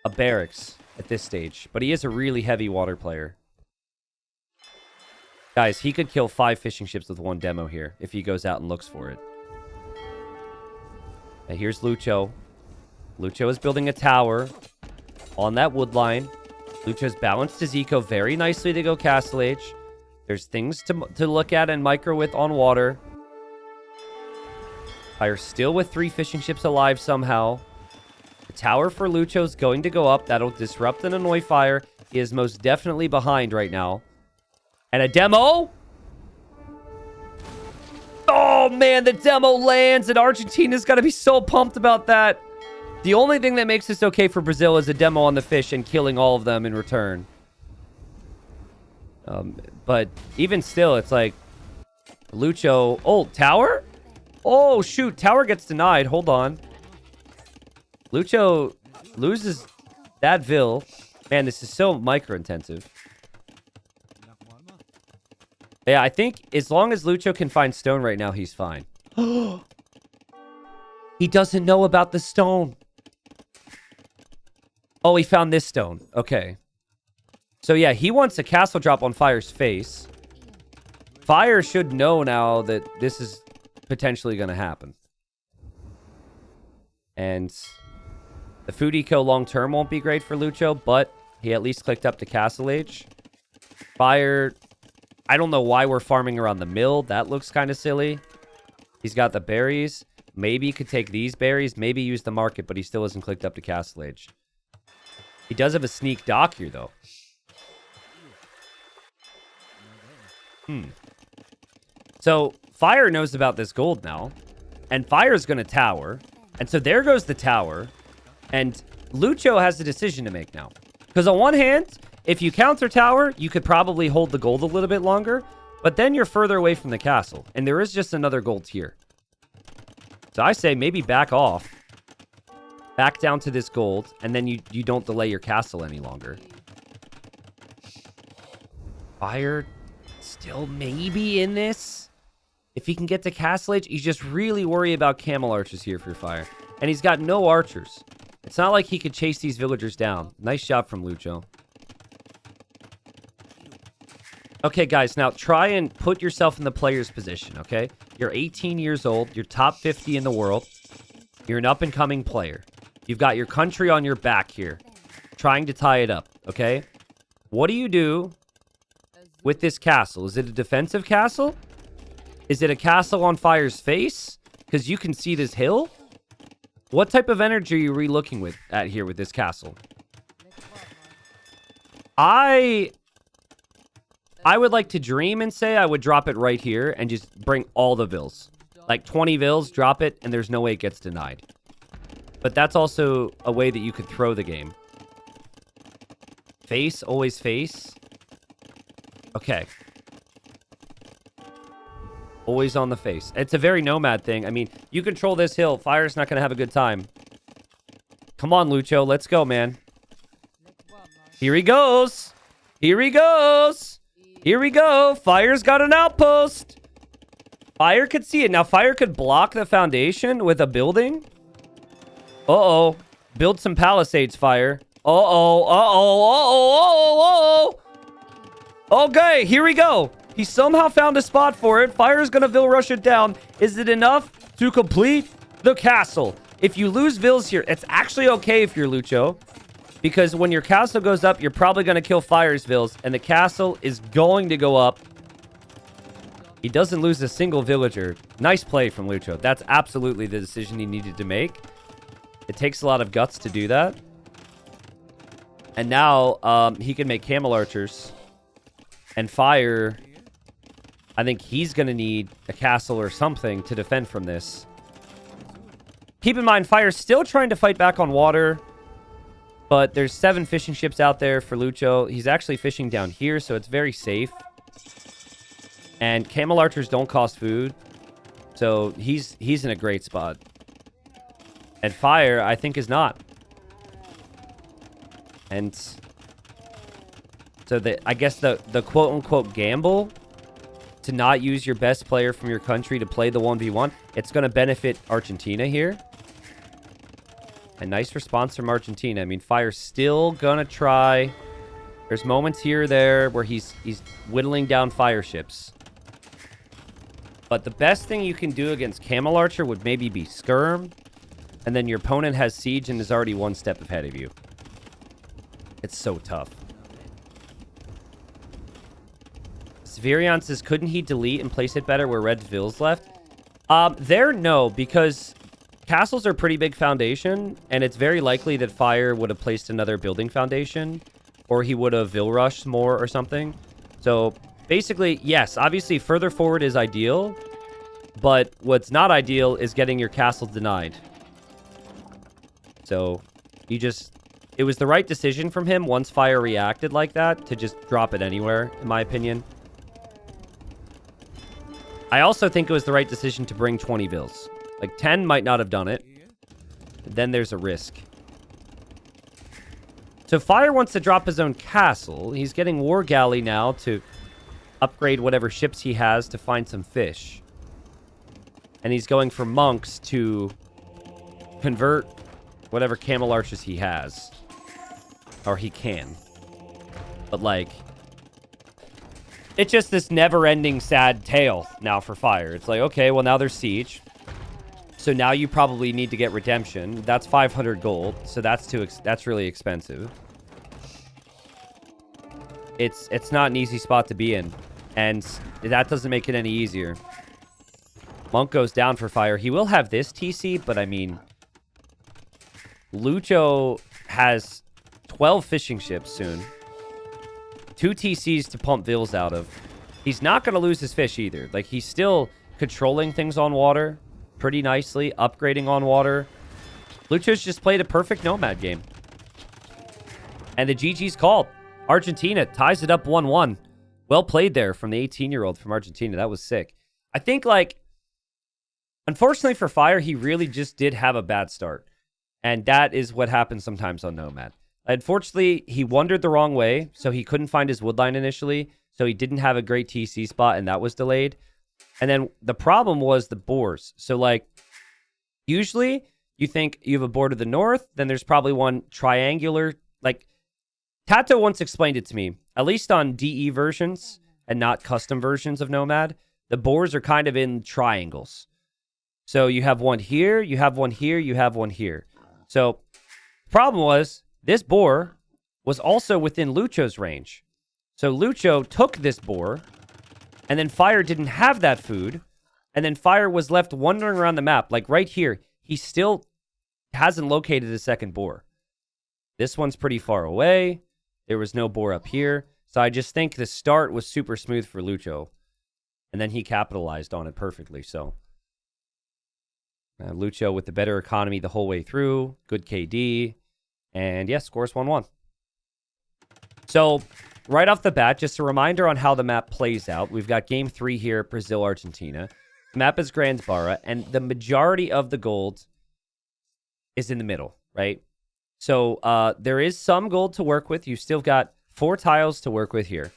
a barracks at this stage. But he is a really heavy water player. Guys, he could kill 5 fishing ships with 1 demo here if he goes out and looks for it. And here's Lucho. Lucho is building a tower on that wood line. Lucho's balanced his eco very nicely to go Castle Age. There's things to look at and micro with on water. Fire still with 3 fishing ships alive somehow. The tower for Lucho's going to go up. That'll disrupt and annoy Fire. He is most definitely behind right now. And a demo. Oh, man, the demo lands, and Argentina's got to be so pumped about that. The only thing that makes this okay for Brazil is a demo on the fish and killing all of them in return. But even still, it's like Lucho. Oh, tower? Oh, shoot. Tower gets denied. Hold on. Lucho loses that Vil. Man, this is so micro-intensive. Yeah, I think as long as Lucho can find stone right now, he's fine. He doesn't know about the stone. Oh, he found this stone. Okay. So, yeah, he wants a castle drop on Fire's face. Fire should know now that this is potentially going to happen. And the food eco long-term won't be great for Lucho, but he at least clicked up to Castle Age. Fire, I don't know why we're farming around the mill. That looks kind of silly. He's got the berries. Maybe he could take these berries, maybe use the market, but he still isn't clicked up to Castle Age. He does have a sneak dock here, though. So, Fire knows about this gold now. And Fire's going to tower. And so there goes the tower. And Lucho has a decision to make now. Because on one hand, if you counter tower, you could probably hold the gold a little bit longer. But then you're further away from the castle. And there is just another gold tier. So I say maybe back off. Back down to this gold. And then you don't delay your castle any longer. Fire still maybe in this. If he can get to Castle Age, he's just really worried about camel archers here for Fire. And he's got no archers. It's not like he could chase these villagers down. Nice job from Lucho. Okay, guys, now try and put yourself in the player's position, okay? You're 18 years old. You're top 50 in the world. You're an up-and-coming player. You've got your country on your back here, trying to tie it up, okay? What do you do with this castle? Is it a defensive castle? Is it a castle on Fire's face? Because you can see this hill? What type of energy are you re-looking at here with this castle? I would like to dream and say I would drop it right here and just bring all the Vils. Like 20 Vils, drop it, and there's no way it gets denied. But that's also a way that you could throw the game. Face, always face. Okay. Always on the face. It's a very nomad thing. I mean, you control this hill. Fire's not going to have a good time. Come on, Lucho. Let's go, man. Here he goes. Here he goes. Here we go. Fire's got an outpost. Fire could see it. Now, Fire could block the foundation with a building. Uh-oh. Build some palisades, Fire. Uh-oh. Uh-oh. Uh-oh. Uh-oh. Okay, here we go. He somehow found a spot for it. Fire's gonna Vil rush it down. Is it enough to complete the castle? If you lose Vils here, it's actually okay if you're Lucho. Because when your castle goes up, you're probably gonna kill Fire's Vils. And the castle is going to go up. He doesn't lose a single villager. Nice play from Lucho. That's absolutely the decision he needed to make. It takes a lot of guts to do that. And now he can make camel archers. And Fire, I think he's going to need a castle or something to defend from this. Keep in mind, Fire's still trying to fight back on water. But there's 7 fishing ships out there for Lucho. He's actually fishing down here, so it's very safe. And camel archers don't cost food. So he's in a great spot. And Fire, I think, is not. And so I guess the quote-unquote gamble to not use your best player from your country to play the 1v1, it's going to benefit Argentina here. A nice response from Argentina. I mean, Fire's still going to try. There's moments here or there where he's whittling down fire ships. But the best thing you can do against Camel Archer would maybe be Skirm. and then your opponent has siege and is already one step ahead of you. It's so tough. Svirion says, couldn't he delete and place it better where red Vils left? There, no, because castles are pretty big foundation, and it's very likely that Fire would have placed another building foundation, or he would have Vil rushed more or something. So basically, yes, obviously further forward is ideal, but what's not ideal is getting your castle denied. So it was the right decision from him once Fire reacted like that to just drop it anywhere, in my opinion. I also think it was the right decision to bring 20 Vils. Like, 10 might not have done it. Then there's a risk. So Fire wants to drop his own castle. He's getting War Galley now to upgrade whatever ships he has to find some fish. And he's going for monks to convert whatever camel arches he has. Or he can. But, like, it's just this never-ending sad tale now for Fire. It's like, okay, well, now there's siege. So now you probably need to get redemption. That's 500 gold, so that's really expensive. It's not an easy spot to be in, and that doesn't make it any easier. Monk goes down for Fire. He will have this TC, but I mean, Lucho has 12 fishing ships soon. 2 TCs to pump Vils out of. He's not going to lose his fish either. Like, he's still controlling things on water pretty nicely, upgrading on water. Lucho's just played a perfect Nomad game. And the GG's called. Argentina ties it up 1-1. Well played there from the 18-year-old from Argentina. That was sick. I think, like, unfortunately for Fire, he really just did have a bad start. And that is what happens sometimes on Nomad. Unfortunately, he wandered the wrong way, so he couldn't find his woodline initially, so he didn't have a great TC spot, and that was delayed. And then the problem was the boars. So, like, usually you think you have a boar to the north, then there's probably one triangular. Like, Tato once explained it to me, at least on DE versions and not custom versions of Nomad, the boars are kind of in triangles. So you have one here, you have one here, you have one here. So the problem was this boar was also within Lucho's range. So Lucho took this boar, and then Fire didn't have that food, and then Fire was left wandering around the map. Like right here, he still hasn't located a second boar. This one's pretty far away. There was no boar up here. So I just think the start was super smooth for Lucho. And then he capitalized on it perfectly. So Lucho with the better economy the whole way through. Good KD. And yes, scores 1-1. So right off the bat, just a reminder on how the map plays out. We've got game 3 here, Brazil, Argentina. The map is Grand Bara, and the majority of the gold is in the middle, right? So there is some gold to work with. You've still got 4 tiles to work with here.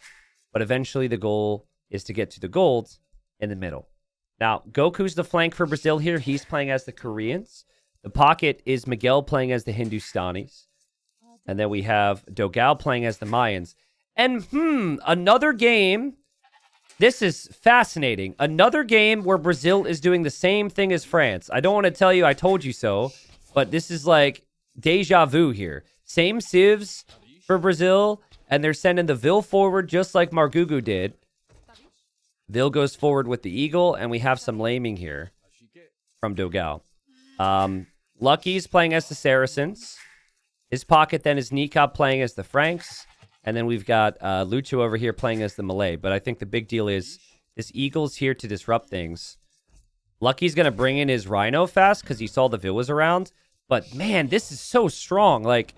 But eventually the goal is to get to the gold in the middle. Now, Goku's the flank for Brazil here. He's playing as the Koreans. The pocket is Miguel playing as the Hindustanis. And then we have Dogao playing as the Mayans. And, another game. This is fascinating. Another game where Brazil is doing the same thing as France. I don't want to tell you I told you so, but this is like deja vu here. Same civs for Brazil, and they're sending the Vil forward just like Margugu did. Vil goes forward with the Eagle, and we have some laming here from Dogao. Lucky's playing as the Saracens. His pocket then is Nikab playing as the Franks. And then we've got Lucho over here playing as the Malay. But I think the big deal is this Eagle's here to disrupt things. Lucky's going to bring in his Rhino fast because he saw the Vil was around. But, man, this is so strong. Like,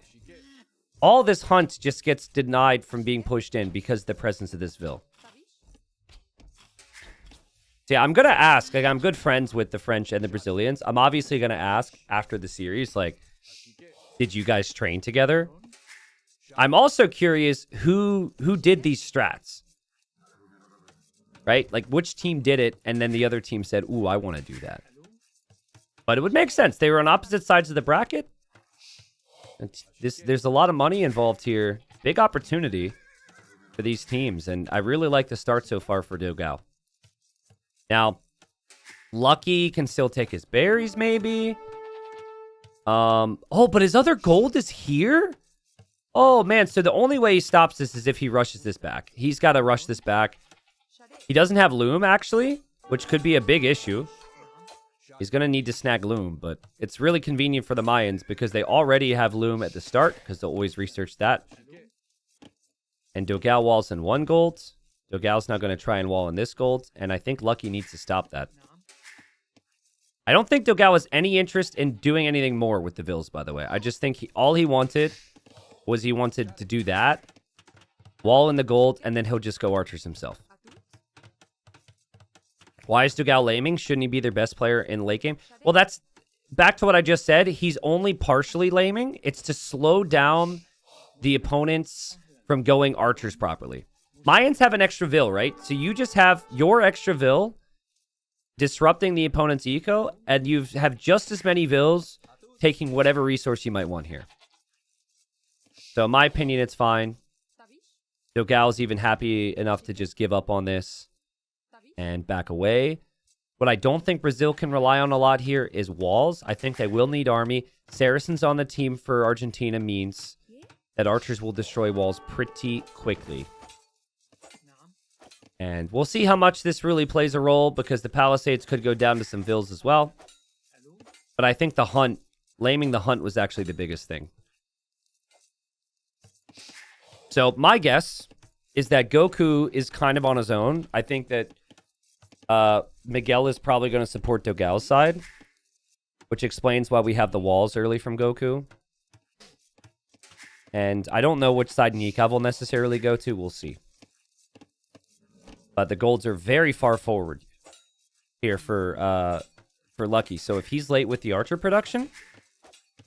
all this hunt just gets denied from being pushed in because of the presence of this Vil. So, yeah, I'm going to ask. Like, I'm good friends with the French and the Brazilians. I'm obviously going to ask after the series, like, did you guys train together? I'm also curious who did these strats, right? Like, which team did it, and then the other team said, ooh, I want to do that. But it would make sense. They were on opposite sides of the bracket. And there's a lot of money involved here. Big opportunity for these teams, and I really like the start so far for Dogao. Now, Lucky can still take his berries, maybe. Oh, but his other gold is here? Oh, man. So the only way he stops this is if he rushes this back. He's got to rush this back. He doesn't have Loom, actually, which could be a big issue. He's going to need to snag Loom, but it's really convenient for the Mayans because they already have Loom at the start because they'll always research that. And Dogal walls in 1 gold. Dogal's now going to try and wall in this gold, and I think Lucky needs to stop that. I don't think Dogal has any interest in doing anything more with the Vils, by the way. I just think all he wanted was he wanted to do that, wall in the gold, and then he'll just go archers himself. Why is Dogal laming? Shouldn't he be their best player in late game? Well, that's back to what I just said. He's only partially laming. It's to slow down the opponents from going archers properly. Mayans have an extra Vil, right? So you just have your extra Vil disrupting the opponent's eco, and you have just as many Vils taking whatever resource you might want here. So in my opinion, it's fine. Dogal's even happy enough to just give up on this and back away. What I don't think Brazil can rely on a lot here is walls. I think they will need army. Saracens on the team for Argentina means that archers will destroy walls pretty quickly. And we'll see how much this really plays a role because the Palisades could go down to some Vils as well. But I think the hunt, laming the hunt was actually the biggest thing. So my guess is that Goku is kind of on his own. I think that Miguel is probably going to support Dogal's side, which explains why we have the walls early from Goku. And I don't know which side Nikov will necessarily go to. We'll see. But the golds are very far forward here for Lucky. So if he's late with the archer production,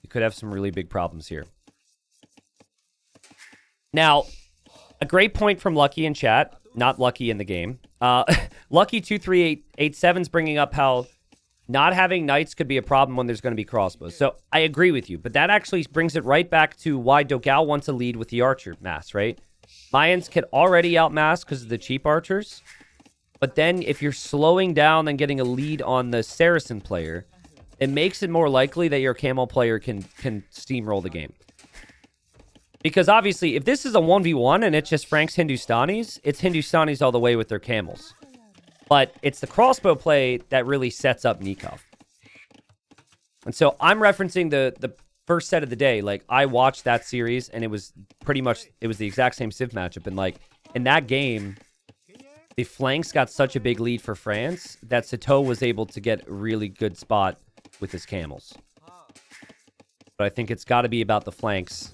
you could have some really big problems here. Now, a great point from Lucky in chat, not Lucky in the game. Lucky23887 is bringing up how not having knights could be a problem when there's going to be crossbows. So I agree with you, but that actually brings it right back to why Dogal wants to lead with the archer mass, right? Mayans can already outmass because of the cheap archers. But then if you're slowing down and getting a lead on the Saracen player, it makes it more likely that your camel player can steamroll the game. Because obviously, if this is a 1v1 and it's just Frank's Hindustanis, it's Hindustanis all the way with their camels. But it's the crossbow play that really sets up Nikov. And so I'm referencing the first set of the day. Like, I watched that series, and it was pretty much, it was the exact same Civ matchup. And, like, in that game, the flanks got such a big lead for France that Sato was able to get a really good spot with his camels. But I think it's got to be about the flanks.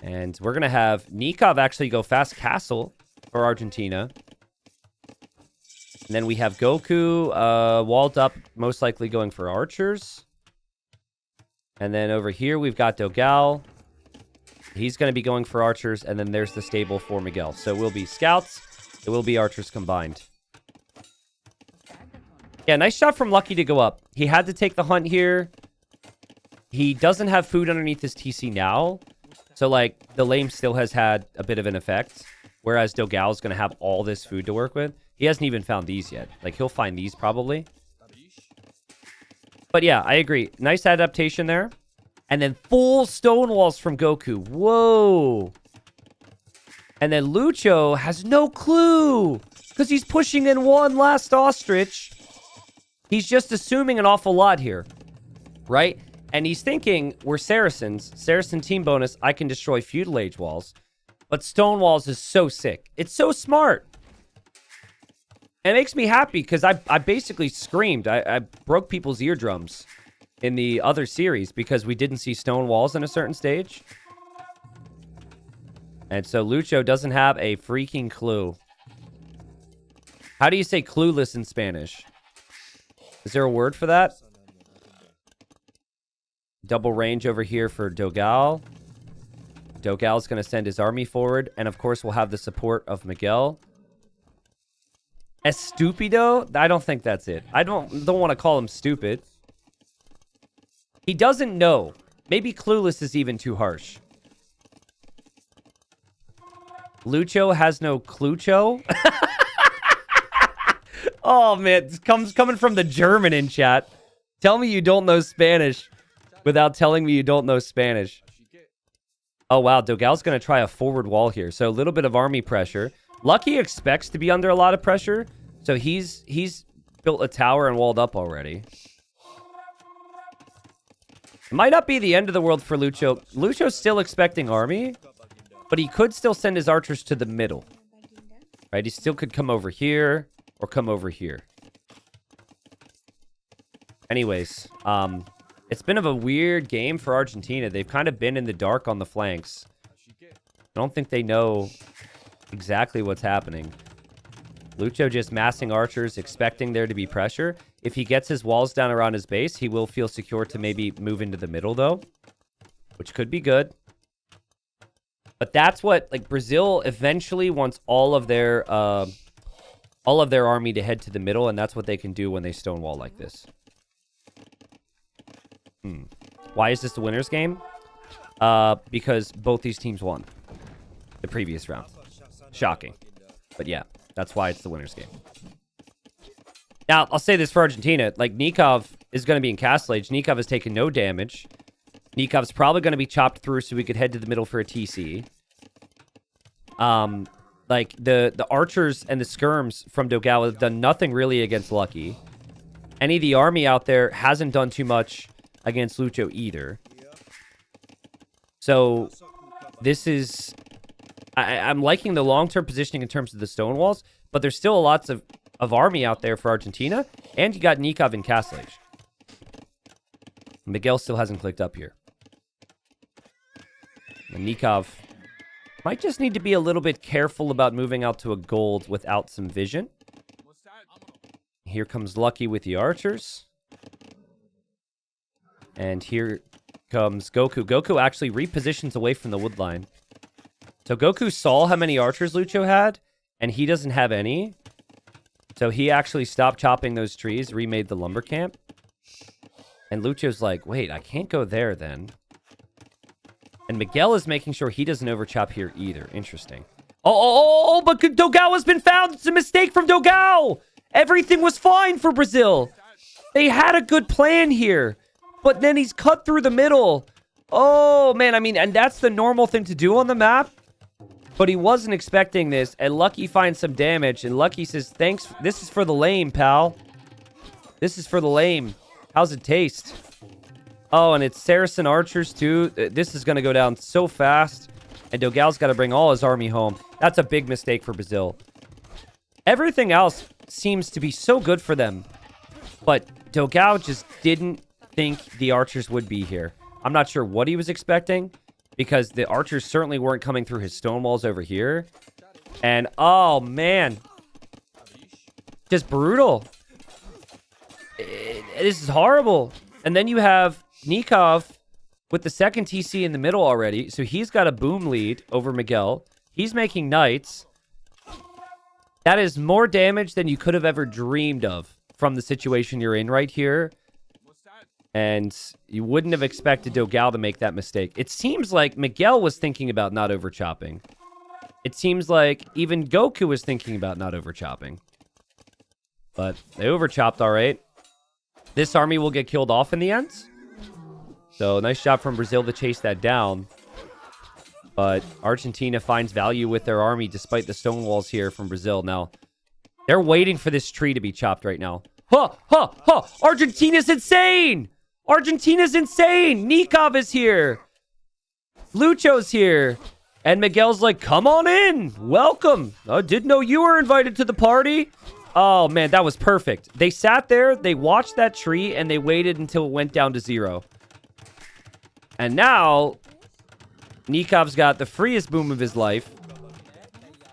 And we're going to have Nikov actually go fast castle for Argentina. And then we have Goku walled up, most likely going for archers. And then over here, we've got Dogal. He's going to be going for archers. And then there's the stable for Miguel. So it will be scouts. It will be archers combined. Yeah, nice shot from Lucky to go up. He had to take the hunt here. He doesn't have food underneath his TC now. So, like, the lame still has had a bit of an effect. Whereas Dogal's going to have all this food to work with. He hasn't even found these yet. Like, he'll find these probably. But yeah, I agree. Nice adaptation there. And then full stone walls from Goku. Whoa. And then Lucho has no clue. Because he's pushing in one last ostrich. He's just assuming an awful lot here. Right? And he's thinking, we're Saracens. Saracen team bonus, I can destroy feudal age walls. But stone walls is so sick. It's so smart. And it makes me happy because I basically screamed. I broke people's eardrums in the other series because we didn't see stone walls in a certain stage. And so Lucho doesn't have a freaking clue. How do you say clueless in Spanish? Is there a word for that? Double range over here for Dogal. Dogal's going to send his army forward. And of course, we'll have the support of Miguel. Estupido? I don't think that's it. I don't want to call him stupid. He doesn't know. Maybe clueless is even too harsh. Lucho has no clucho? Oh, man. This coming from the German in chat. Tell me you don't know Spanish. without telling me you don't know Spanish. Oh, wow. Dogal's going to try a forward wall here. So a little bit of army pressure. Lucky expects to be under a lot of pressure. So he's built a tower and walled up already. It might not be the end of the world for Lucho. Lucho's still expecting army, but he could still send his archers to the middle. Right? He still could come over here or come over here. Anyways, it's been of a weird game for Argentina. They've kind of been in the dark on the flanks. I don't think they know exactly what's happening. Lucho just massing archers, expecting there to be pressure. If he gets his walls down around his base, he will feel secure to maybe move into the middle, though, which could be good. But that's what, like, Brazil eventually wants all of their army to head to the middle, and that's what they can do when they stonewall like this. Why is this the winner's game? Because both these teams won the previous round. Shocking. But yeah, that's why it's the winner's game. Now, I'll say this for Argentina. Like, Nikov is going to be in Castle Age. Nikov has taken no damage. Nikov's probably going to be chopped through so we could head to the middle for a TC. Like, the archers and the skirms from Dogal have done nothing really against Lucky. Any of the army out there hasn't done too much against Lucho either. So, this is... I'm liking the long-term positioning in terms of the stone walls, but there's still lots of army out there for Argentina, and you got Nikov in Castle Age. Miguel still hasn't clicked up here. And Nikov might just need to be a little bit careful about moving out to a gold without some vision. Here comes Lucky with the archers. And here comes Goku. Goku actually repositions away from the wood line. So Goku saw how many archers Lucho had, and he doesn't have any. So he actually stopped chopping those trees, remade the lumber camp. And Lucho's like, wait, I can't go there then. And Miguel is making sure he doesn't overchop here either. Interesting. Oh, but Dogal has been found. It's a mistake from Dogal. Everything was fine for Brazil. They had a good plan here. But then he's cut through the middle. Oh, man. I mean, and that's the normal thing to do on the map. But he wasn't expecting this. And Lucky finds some damage. And Lucky says, thanks. This is for the lame, pal. This is for the lame. How's it taste? Oh, and it's Saracen archers, too. This is going to go down so fast. And Dogal's got to bring all his army home. That's a big mistake for Brazil. Everything else seems to be so good for them. But Dogal just didn't think the archers would be here. I'm not sure what he was expecting, because the archers certainly weren't coming through his stone walls over here. And, oh, man. Just brutal. This is horrible. And then you have Nikov with the second TC in the middle already. So he's got a boom lead over Miguel. He's making knights. That is more damage than you could have ever dreamed of from the situation you're in right here. And you wouldn't have expected Dogal to make that mistake. It seems like Miguel was thinking about not overchopping. It seems like even Goku was thinking about not overchopping. But they overchopped all right. This army will get killed off in the end. So nice job from Brazil to chase that down. But Argentina finds value with their army despite the stone walls here from Brazil. Now, they're waiting for this tree to be chopped right now. Argentina's insane! Argentina's insane! Nikov is here! Lucho's here! And Miguel's like, come on in! Welcome! I didn't know you were invited to the party! Oh, man, that was perfect. They sat there, they watched that tree, and they waited until it went down to 0. And now, Nikov's got the freest boom of his life.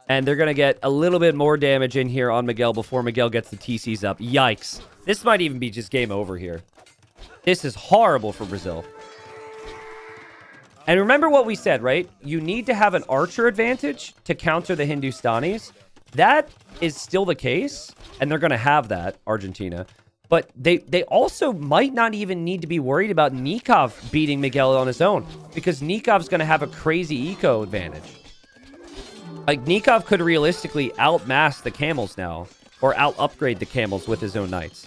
And they're going to get a little bit more damage in here on Miguel before Miguel gets the TCs up. Yikes. This might even be just game over here. This is horrible for Brazil. And remember what we said, right? You need to have an archer advantage to counter the Hindustanis. That is still the case, and they're going to have that, Argentina. But they also might not even need to be worried about Nikov beating Miguel on his own, because Nikov's going to have a crazy eco advantage. Like, Nikov could realistically outmass the camels now, or out-upgrade the camels with his own knights.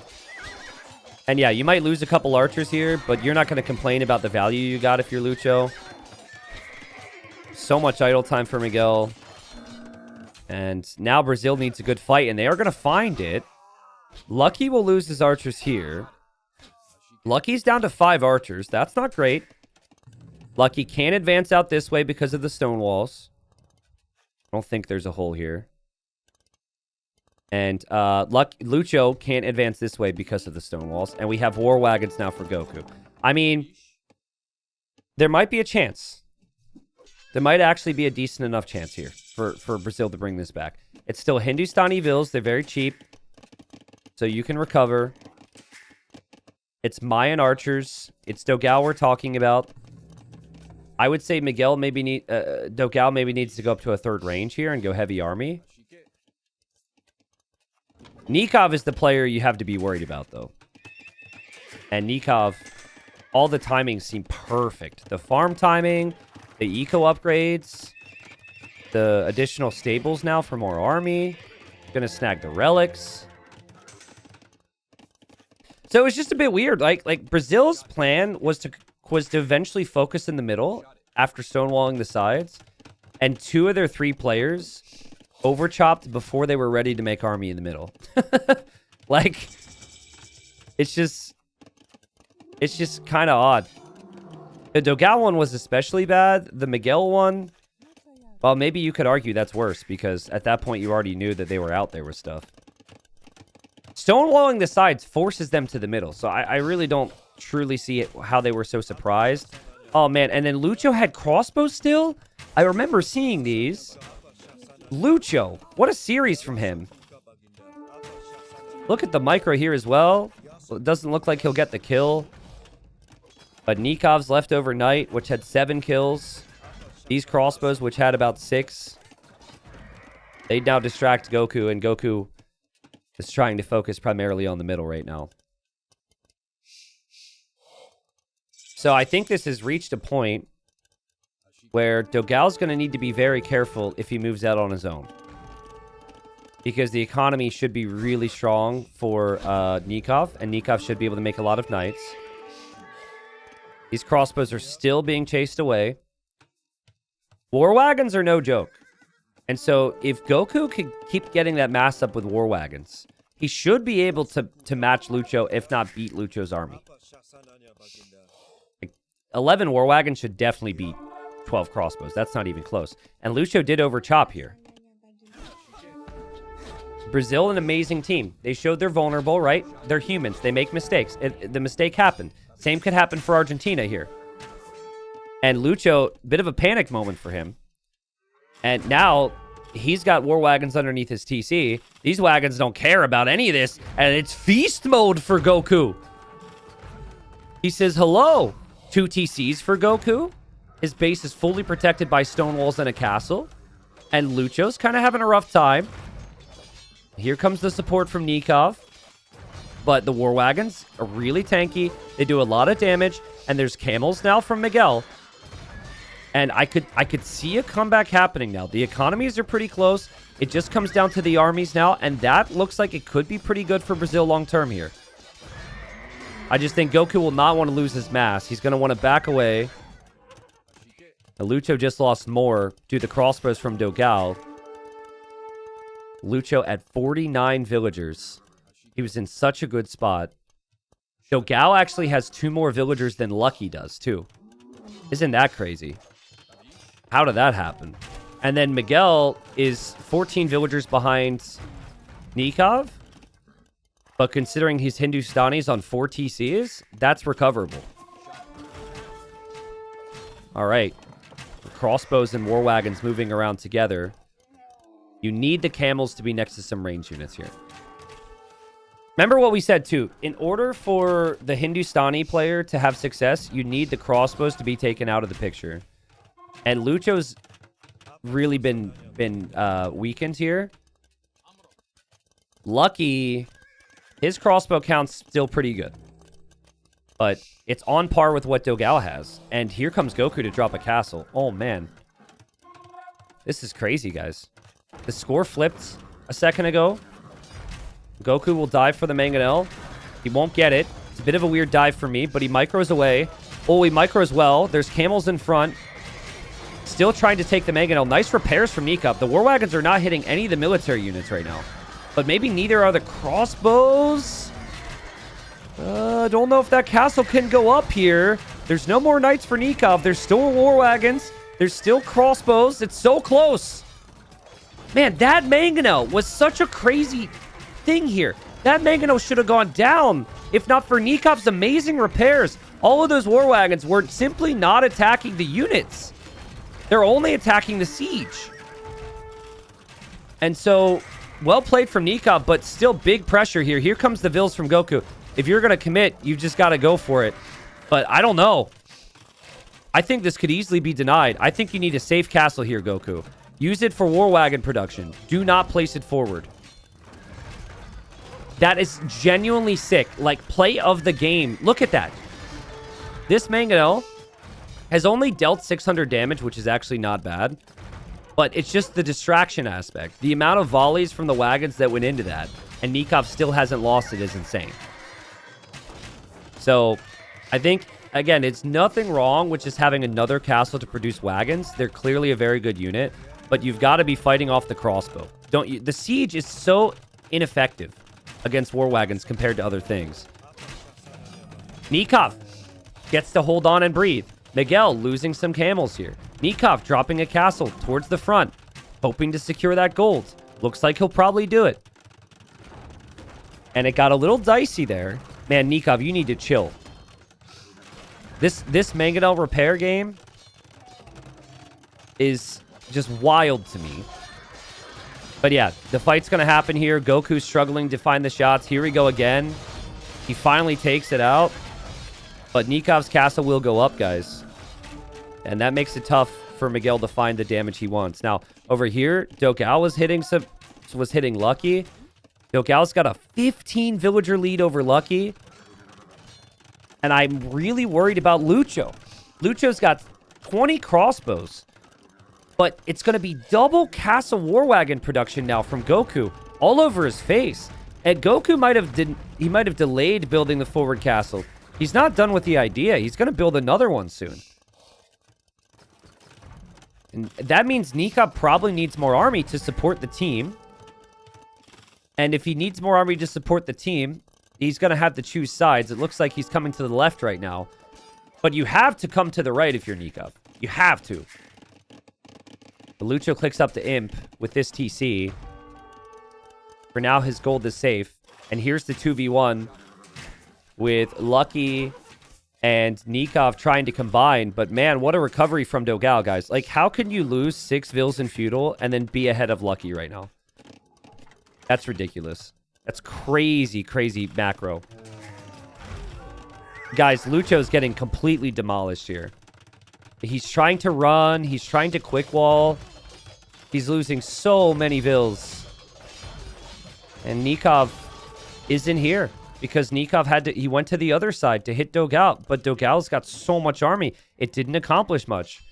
And yeah, you might lose a couple archers here, but you're not going to complain about the value you got if you're Lucho. So much idle time for Miguel. And now Brazil needs a good fight, and they are going to find it. Lucky will lose his archers here. Lucky's down to 5 archers. That's not great. Lucky can't advance out this way because of the stone walls. I don't think there's a hole here. And Lucho can't advance this way because of the stone walls. And we have war wagons now for Goku. I mean, there might be a chance. There might actually be a decent enough chance here for Brazil to bring this back. It's still Hindustani vills. They're very cheap. So you can recover. It's Mayan archers. It's Dogal we're talking about. I would say Dogal maybe needs to go up to a 3rd range here and go heavy army. Nikov is the player you have to be worried about, though. And Nikov, all the timings seem perfect. The farm timing, the eco upgrades, the additional stables now for more army. Gonna snag the relics. So it was just a bit weird. Like Brazil's plan was to eventually focus in the middle after stonewalling the sides. And 2 of their 3 players overchopped before they were ready to make army in the middle. Like, it's just kind of odd. The Dogal one was especially bad. The Miguel one, well, maybe you could argue that's worse because at that point you already knew that they were out there with stuff. Stonewalling the sides forces them to the middle, so I really don't truly see how they were so surprised. Oh, man, and then Lucho had crossbows still? I remember seeing these. Lucho, what a series from him. Look at the micro here as well. It doesn't look like he'll get the kill. But Nikov's leftover knight, which had 7 kills. These crossbows, which had about 6. They now distract Goku, and Goku is trying to focus primarily on the middle right now. So I think this has reached a point where Dogal's going to need to be very careful if he moves out on his own. Because the economy should be really strong for Nikov, and Nikov should be able to make a lot of knights. These crossbows are still being chased away. War wagons are no joke. And so if Goku can keep getting that mass up with war wagons, he should be able to match Lucho, if not beat Lucho's army. Like, 11 war wagons should definitely beat 12 crossbows. That's not even close. And Lucho did overchop here. Brazil, an amazing team. They showed they're vulnerable, right? They're humans. They make mistakes. The mistake happened. Same could happen for Argentina here. And Lucho, bit of a panic moment for him. And now he's got war wagons underneath his TC. These wagons don't care about any of this. And it's feast mode for Goku. He says, hello. 2 TCs for Goku. His base is fully protected by stone walls and a castle. And Lucho's kind of having a rough time. Here comes the support from Nikov. But the war wagons are really tanky. They do a lot of damage. And there's camels now from Miguel. And I could see a comeback happening now. The economies are pretty close. It just comes down to the armies now. And that looks like it could be pretty good for Brazil long term here. I just think Goku will not want to lose his mass. He's going to want to back away. Now, Lucho just lost more due to the crossbows from Dogal. Lucho at 49 villagers. He was in such a good spot. Dogal actually has 2 more villagers than Lucky does, too. Isn't that crazy? How did that happen? And then Miguel is 14 villagers behind Nikov. But considering he's Hindustanis on 4 TCs, that's recoverable. All right. Crossbows and war wagons moving around together. You need the camels to be next to some range units here. Remember what we said, too. In order for the Hindustani player to have success, you need the crossbows to be taken out of the picture. And Lucho's really been weakened here. Lucky, his crossbow count's still pretty good. But it's on par with what Dogal has. And here comes Goku to drop a castle. Oh, man. This is crazy, guys. The score flipped a second ago. Goku will dive for the Mangonel. He won't get it. It's a bit of a weird dive for me, but he micros away. Oh, he micros well. There's camels in front. Still trying to take the mangonel. Nice repairs from Nikov. The war wagons are not hitting any of the military units right now. But maybe neither are the crossbows. Don't know if that castle can go up here. There's no more knights for Nikov. There's still war wagons. There's still crossbows. It's so close. Man, that mangonel was such a crazy thing here. That mangonel should have gone down if not for Nikov's amazing repairs. All of those war wagons were simply not attacking the units. They're only attacking the siege. And so, well played from Nikov, but still big pressure here. Here comes the Vils from Goku. If you're going to commit, you've just got to go for it. But I don't know. I think this could easily be denied. I think you need a safe castle here, Goku. Use it for war wagon production. Do not place it forward. That is genuinely sick. Like, play of the game. Look at that. This mangonel has only dealt 600 damage, which is actually not bad. But it's just the distraction aspect. The amount of volleys from the wagons that went into that. And Nikov still hasn't lost it is insane. So, I think, again, it's nothing wrong with just having another castle to produce wagons. They're clearly a very good unit. But you've got to be fighting off the crossbow. Don't you? The siege is so ineffective against war wagons compared to other things. Nikov gets to hold on and breathe. Miguel losing some camels here. Nikov dropping a castle towards the front, hoping to secure that gold. Looks like he'll probably do it. And it got a little dicey there. Man, Nikov, you need to chill. This mangonel repair game is just wild to me. But yeah, the fight's going to happen here. Goku's struggling to find the shots. Here we go again. He finally takes it out. But Nikov's castle will go up, guys. And that makes it tough for Miguel to find the damage he wants. Now, over here, Dogao was hitting Lucky. Dogao's got a 15 villager lead over Lucky. And I'm really worried about Lucho. Lucho's got 20 crossbows. But it's going to be double castle war wagon production now from Goku. All over his face. And Goku might have delayed building the forward castle. He's not done with the idea. He's going to build another one soon. And that means Nikov probably needs more army to support the team. And if he needs more army to support the team, he's going to have to choose sides. It looks like he's coming to the left right now. But you have to come to the right if you're Nikov. You have to. Lucho clicks up to Imp with this TC. For now, his gold is safe. And here's the 2v1 with Lucky and Nikov trying to combine. But man, what a recovery from Dogao, guys. Like, how can you lose 6 Vils in Feudal and then be ahead of Lucky right now? That's ridiculous. That's crazy, crazy macro. Guys, Lucho's getting completely demolished here. He's trying to run. He's trying to quick wall. He's losing so many Vils. And Nikov isn't here because Nikov he went to the other side to hit Dogao, but Dogao's got so much army, it didn't accomplish much.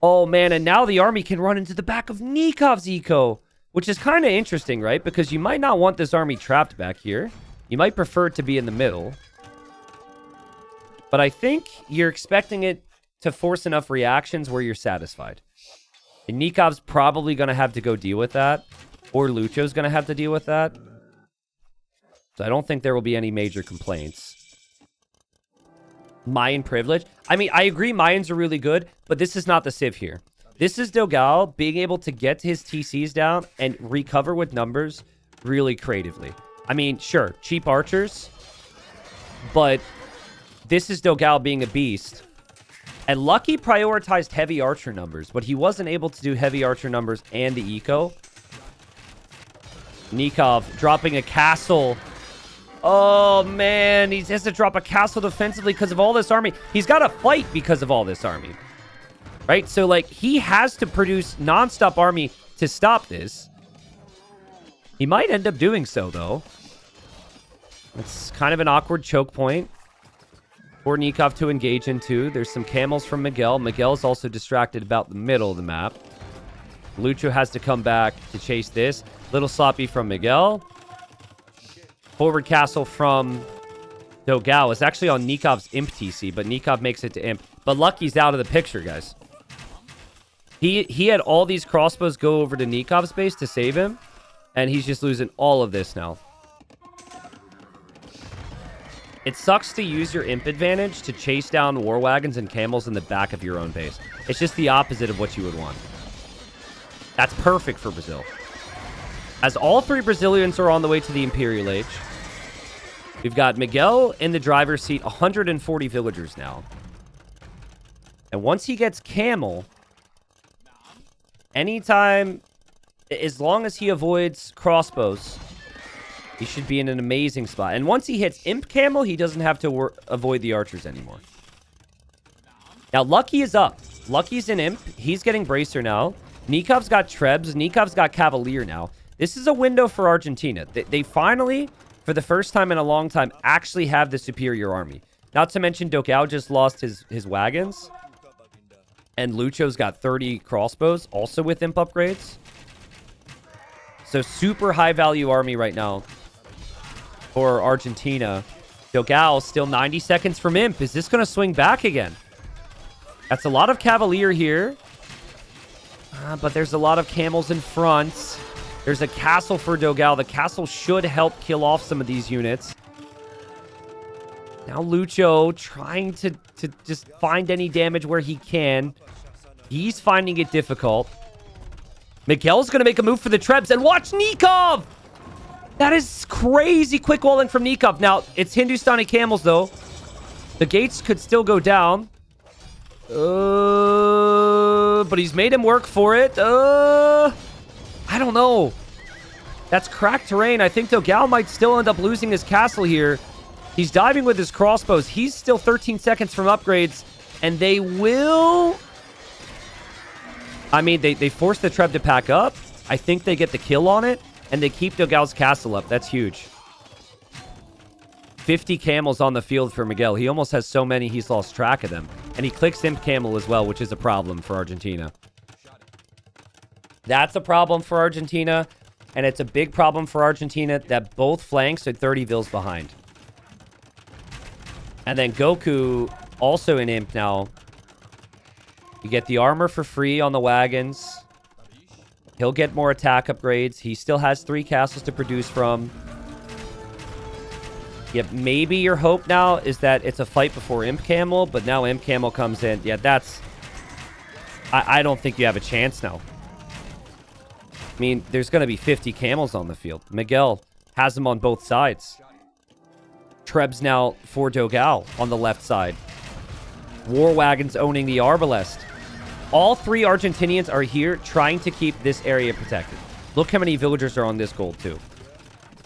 Oh man, and now the army can run into the back of Nikov's eco, which is kind of interesting, right? Because you might not want this army trapped back here. You might prefer it to be in the middle. But I think you're expecting it to force enough reactions where you're satisfied. And Nikov's probably going to have to go deal with that. Or Lucho's going to have to deal with that. So I don't think there will be any major complaints. Mayan privilege. I mean, I agree Mayans are really good, but this is not the Civ here. This is Dogao being able to get his TCs down and recover with numbers really creatively. I mean, sure, cheap archers, but this is Dogao being a beast. And Lucky prioritized heavy archer numbers, but he wasn't able to do heavy archer numbers and the eco. Nikov dropping a castle. Oh, man. He has to drop a castle defensively because of all this army. He's got to fight because of all this army. Right? So, like, he has to produce nonstop army to stop this. He might end up doing so, though. It's kind of an awkward choke point for Nikov to engage into. There's some camels from Miguel. Miguel's also distracted about the middle of the map. Lucho has to come back to chase this. Little sloppy from Miguel. Forward castle from Dogao is actually on Nikov's Imp TC, but Nikov makes it to Imp. But Lucky's out of the picture, guys. He had all these crossbows go over to Nikov's base to save him, and he's just losing all of this now. It sucks to use your Imp advantage to chase down war wagons and camels in the back of your own base. It's just the opposite of what you would want. That's perfect for Brazil. As all three Brazilians are on the way to the Imperial Age, we've got Miguel in the driver's seat, 140 villagers now. And once he gets camel, anytime, as long as he avoids crossbows, he should be in an amazing spot. And once he hits Imp Camel, he doesn't have to avoid the archers anymore. Now, Lucky is up. Lucky's in Imp. He's getting Bracer now. Nikov's got Trebs. Nikov's got Cavalier now. This is a window for Argentina. They finally, for the first time in a long time, actually have the superior army. Not to mention, Dogao just lost his wagons. And Lucho's got 30 crossbows, also with Imp upgrades. So super high value army right now for Argentina. Dogao still 90 seconds from Imp. Is this going to swing back again? That's a lot of Cavalier here. But there's a lot of camels in front. There's a castle for Dogao. The castle should help kill off some of these units. Now Lucho trying to just find any damage where he can. He's finding it difficult. Miguel's going to make a move for the Trebs. And watch Nikov! That is crazy quick walling from Nikov. Now, it's Hindustani camels, though. The gates could still go down. But he's made him work for it. I don't know. That's cracked terrain. I think Dogao might still end up losing his castle here. He's diving with his crossbows. He's still 13 seconds from upgrades. And they will... I mean, they force the Treb to pack up. I think they get the kill on it. And they keep Dogao's castle up. That's huge. 50 camels on the field for Miguel. He almost has so many he's lost track of them. And he clicks Imp Camel as well, which is a problem for Argentina. That's a problem for Argentina. And it's a big problem for Argentina that both flanks are 30 vills behind. And then Goku, also in Imp now. You get the armor for free on the wagons. He'll get more attack upgrades. He still has 3 castles to produce from. Yep, maybe your hope now is that it's a fight before Imp Camel, but now Imp Camel comes in. Yeah, that's... I don't think you have a chance now. I mean, there's going to be 50 camels on the field. Miguel has them on both sides. Trebs now for Dogao on the left side. War wagons owning the Arbalest. All 3 Argentinians are here trying to keep this area protected. Look how many villagers are on this gold, too.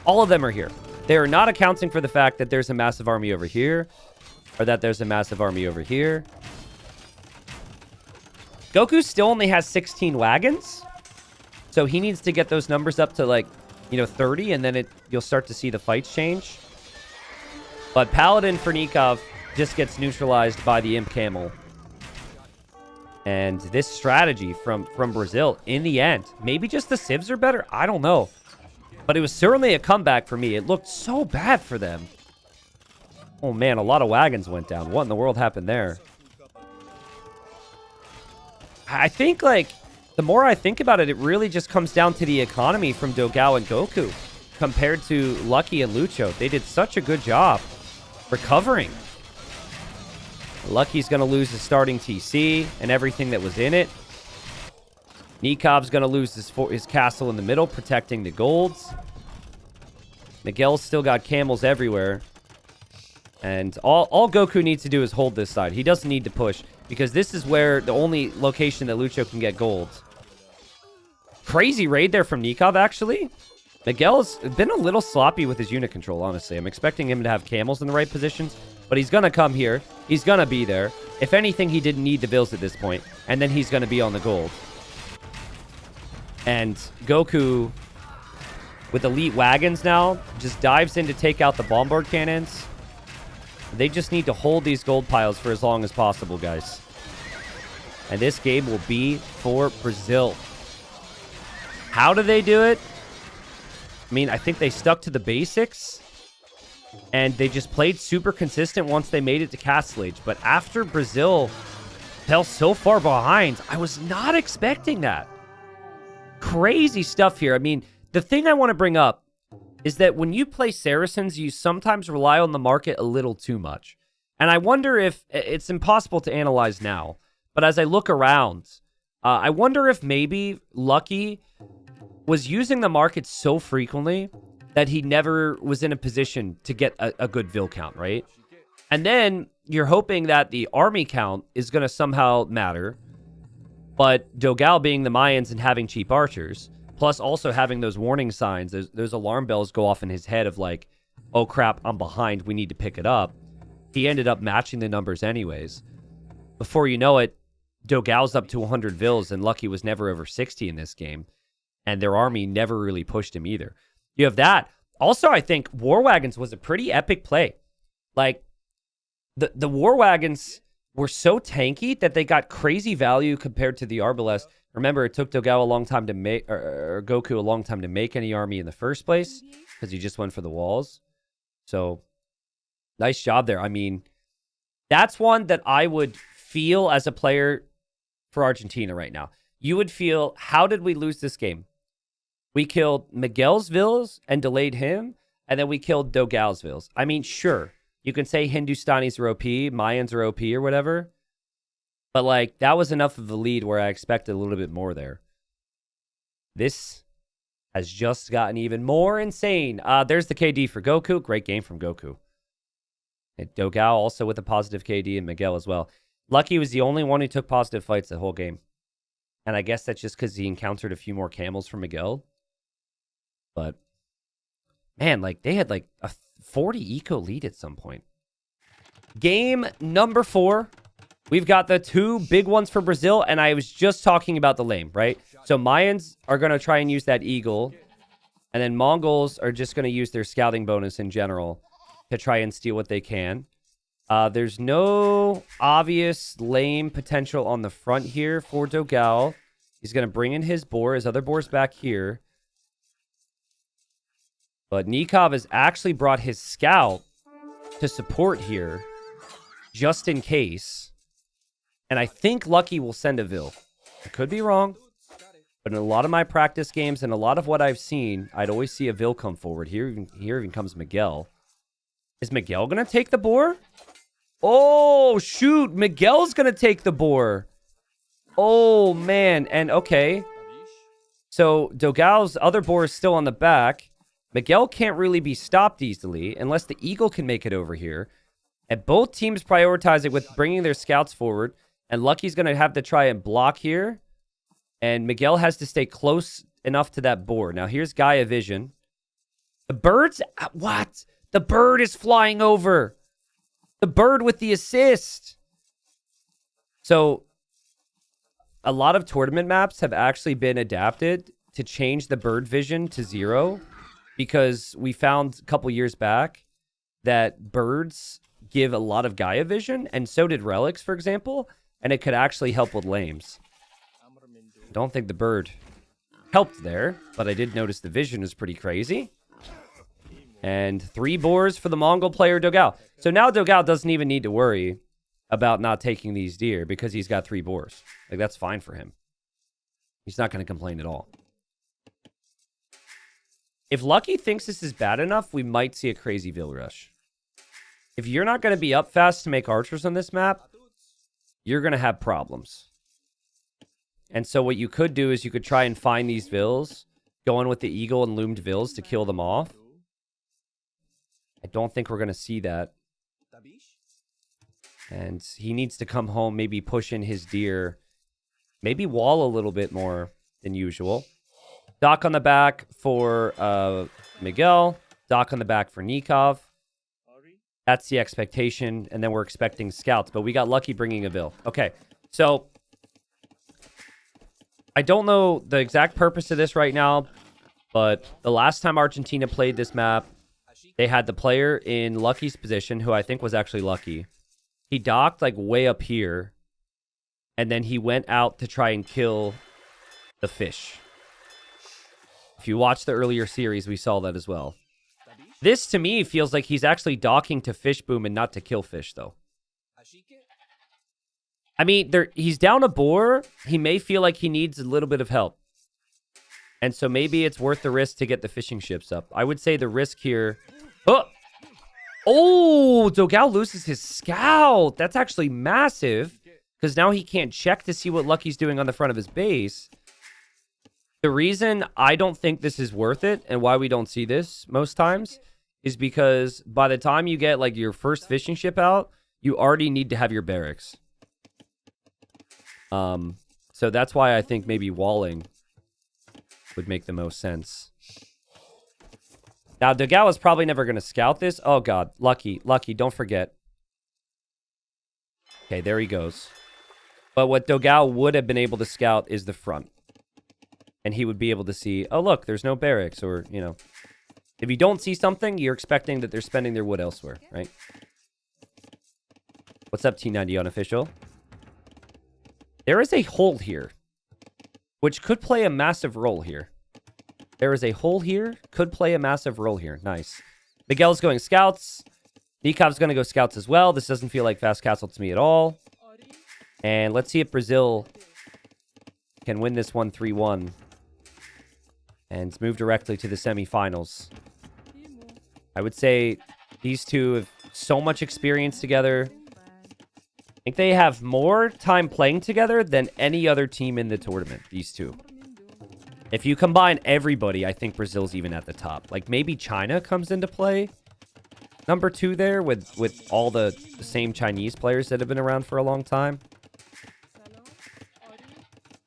All of them are here. They are not accounting for the fact that there's a massive army over here, or that there's a massive army over here. Goku still only has 16 wagons, so he needs to get those numbers up to, like, 30, and then you'll start to see the fights change. But Paladin for Nikov just gets neutralized by the Imp Camel. And this strategy from Brazil, in the end, maybe just the civs are better? I don't know. But it was certainly a comeback for me. It looked so bad for them. Oh, man, a lot of wagons went down. What in the world happened there? I think, like, the more I think about it, it really just comes down to the economy from Dogao and Goku compared to Lucky and Lucho. They did such a good job recovering. Lucky's going to lose his starting TC and everything that was in it. Nikov's going to lose his castle in the middle, protecting the golds. Miguel's still got camels everywhere. And all Goku needs to do is hold this side. He doesn't need to push, because this is where the only location that Lucho can get gold. Crazy raid there from Nikov, actually. Miguel's been a little sloppy with his unit control, honestly. I'm expecting him to have camels in the right positions, but he's going to come here. He's going to be there. If anything, he didn't need the vills at this point, and then he's going to be on the gold. And Goku, with elite wagons now, just dives in to take out the bombard cannons. They just need to hold these gold piles for as long as possible, guys. And this game will be for Brazil. How do they do it? I mean, I think they stuck to the basics. And they just played super consistent once they made it to Castle Age. But after Brazil fell so far behind, I was not expecting that. Crazy stuff here. I mean, the thing I want to bring up is that when you play Saracens, you sometimes rely on the market a little too much. And I wonder if it's impossible to analyze now. But as I look around, I wonder if maybe Lucky was using the market so frequently that he never was in a position to get a good Vil count, right? And then you're hoping that the army count is going to somehow matter. But Dogal being the Mayans and having cheap archers, plus also having those warning signs, those alarm bells go off in his head of like, oh crap, I'm behind, we need to pick it up. He ended up matching the numbers anyways. Before you know it, Dogal's up to 100 Vils and Lucky was never over 60 in this game. And their army never really pushed him either. You have that. Also, I think War Wagons was a pretty epic play. Like, the War Wagons were so tanky that they got crazy value compared to the Arbalest. Remember, it took Dogal a long time to make, or Goku a long time to make any army in the first place, because he just went for the walls. So, nice job there. I mean, that's one that I would feel as a player for Argentina right now. You would feel, how did we lose this game? We killed Miguel's Vils and delayed him, and then we killed Dogal's Vils. I mean, sure, you can say Hindustanis are OP, Mayans are OP or whatever, but like, that was enough of a lead where I expected a little bit more there. This has just gotten even more insane. There's the KD for Goku. Great game from Goku. And Dogal also with a positive KD and Miguel as well. Lucky was the only one who took positive fights the whole game. And I guess that's just because he encountered a few more camels from Miguel. But, man, like, they had, like, a 40 eco lead at some point. Game number 4. We've got the 2 big ones for Brazil, and I was just talking about the lame, right? So Mayans are going to try and use that eagle, and then Mongols are just going to use their scouting bonus in general to try and steal what they can. There's no obvious lame potential on the front here for Dogal. He's going to bring in his boar. His other boar's back here. But Nikov has actually brought his scout to support here, just in case. And I think Lucky will send a Vil. I could be wrong, but in a lot of my practice games and a lot of what I've seen, I'd always see a Vil come forward. Here even comes Miguel. Is Miguel going to take the boar? Oh, shoot. Miguel's going to take the boar. Oh, man. And, okay. So, Dogal's other boar is still on the back. Miguel can't really be stopped easily unless the eagle can make it over here. And both teams prioritize it with bringing their scouts forward. And Lucky's going to have to try and block here. And Miguel has to stay close enough to that boar. Now, here's Gaia Vision. The bird's... What? The bird is flying over. The bird with the assist. So, a lot of tournament maps have actually been adapted to change the bird vision to 0. Because we found a couple years back that birds give a lot of Gaia vision, and so did relics, for example, and it could actually help with lames. Don't think the bird helped there, but I did notice the vision is pretty crazy. And 3 boars for the Mongol player, Dogal. So now Dogal doesn't even need to worry about not taking these deer because he's got 3 boars. Like, that's fine for him. He's not going to complain at all. If Lucky thinks this is bad enough, we might see a crazy Vil rush. If you're not going to be up fast to make archers on this map, you're going to have problems. And so what you could do is you could try and find these Vils, go in with the eagle and loomed Vils to kill them off. I don't think we're going to see that. And he needs to come home, maybe push in his deer, maybe wall a little bit more than usual. Dock on the back for Miguel. Dock on the back for Nikov. That's the expectation. And then we're expecting scouts. But we got Lucky bringing a Vil. Okay, so I don't know the exact purpose of this right now. But the last time Argentina played this map, they had the player in Lucky's position, who I think was actually Lucky. He docked like way up here. And then he went out to try and kill the fish. If you watch the earlier series, we saw that as well. This, to me, feels like he's actually docking to fish boom and not to kill fish, though. I mean, he's down a boar. He may feel like he needs a little bit of help. And so maybe it's worth the risk to get the fishing ships up. I would say the risk here... Oh, Dogao loses his scout. That's actually massive. Because now he can't check to see what Lucky's doing on the front of his base. The reason I don't think this is worth it and why we don't see this most times is because by the time you get like your first fishing ship out, you already need to have your barracks. So that's why I think maybe walling would make the most sense. Now, Dogao is probably never going to scout this. Oh, God. Lucky, don't forget. Okay, there he goes. But what Dogao would have been able to scout is the front. And he would be able to see, oh, look, there's no barracks. Or, you know, if you don't see something, you're expecting that they're spending their wood elsewhere, right? What's up, T90 unofficial? There is a hole here, which could play a massive role here. There is a hole here, could play a massive role here. Nice. Miguel's going scouts. Nikov's going to go scouts as well. This doesn't feel like fast castle to me at all. And let's see if Brazil can win this one 3-1 and move directly to the semifinals. I would say these two have so much experience together. I think they have more time playing together than any other team in the tournament, these two. If you combine everybody, I think Brazil's even at the top. Like, maybe China comes into play. Number 2 there with all the same Chinese players that have been around for a long time.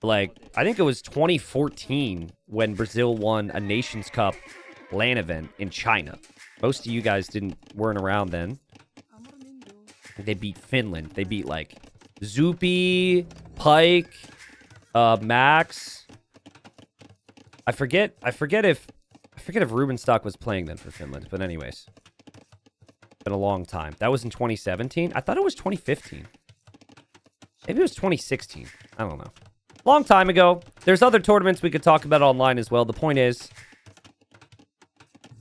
Like, I think it was 2014 when Brazil won a Nations Cup LAN event in China. Most of you guys weren't around then. They beat Finland. They beat, like, Zupi, Pike, Max... I forget if Rubenstock was playing then for Finland, but anyways. Been a long time. That was in 2017. I thought it was 2015. Maybe it was 2016. I don't know. Long time ago. There's other tournaments we could talk about online as well. The point is,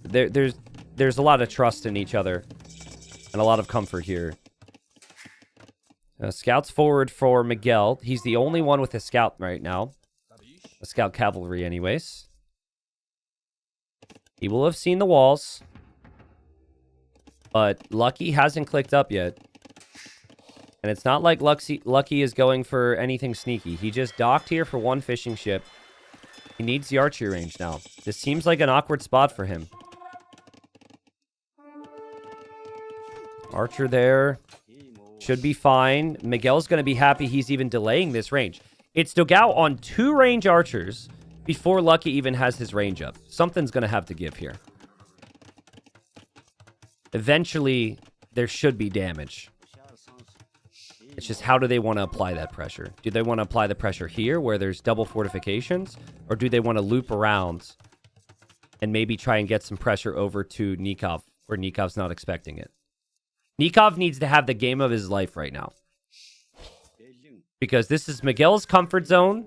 there's a lot of trust in each other and a lot of comfort here. Scouts forward for Miguel. He's the only one with a scout right now. A scout cavalry anyways. He will have seen the walls. But Lucky hasn't clicked up yet. And it's not like Lucky is going for anything sneaky. He just docked here for one fishing ship. He needs the archery range now. This seems like an awkward spot for him. Archer there. Should be fine. Miguel's going to be happy he's even delaying this range. It's Dogao on 2 range archers before Lucky even has his range up. Something's going to have to give here. Eventually, there should be damage. It's just how do they want to apply that pressure? Do they want to apply the pressure here where there's double fortifications? Or do they want to loop around and maybe try and get some pressure over to Nikov where Nikov's not expecting it? Nikov needs to have the game of his life right now. Because this is Miguel's comfort zone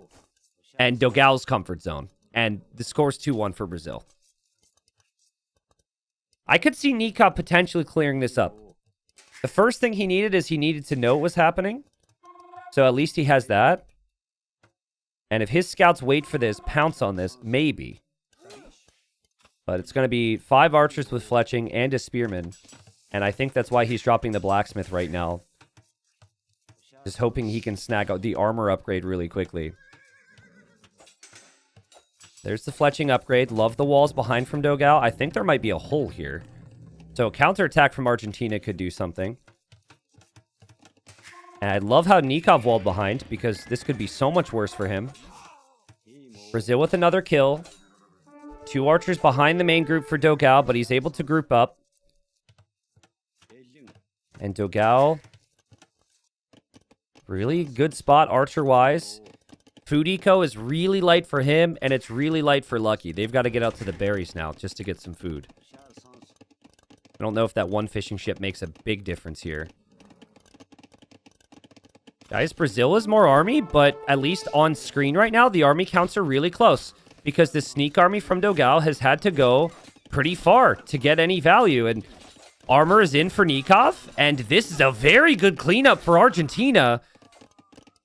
and Dogao's comfort zone. And the score's 2-1 for Brazil. I could see Nikov potentially clearing this up. The first thing he needed is he needed to know what was happening. So at least he has that. And if his scouts wait for this, pounce on this, maybe. But it's going to be 5 archers with fletching and a spearman. And I think that's why he's dropping the blacksmith right now. Just hoping he can snag out the armor upgrade really quickly. There's the fletching upgrade. Love the walls behind from Dogao. I think there might be a hole here. So counterattack from Argentina could do something. And I love how Nikov walled behind because this could be so much worse for him. Brazil with another kill. 2 archers behind the main group for Dogao, but he's able to group up. And Dogao... really good spot archer-wise. Food eco is really light for him, and it's really light for Lucky. They've got to get out to the berries now just to get some food. I don't know if that one fishing ship makes a big difference here. Guys, Brazil is more army, but at least on screen right now, the army counts are really close. Because the sneak army from Dogao has had to go pretty far to get any value. And armor is in for Nikov. And this is a very good cleanup for Argentina.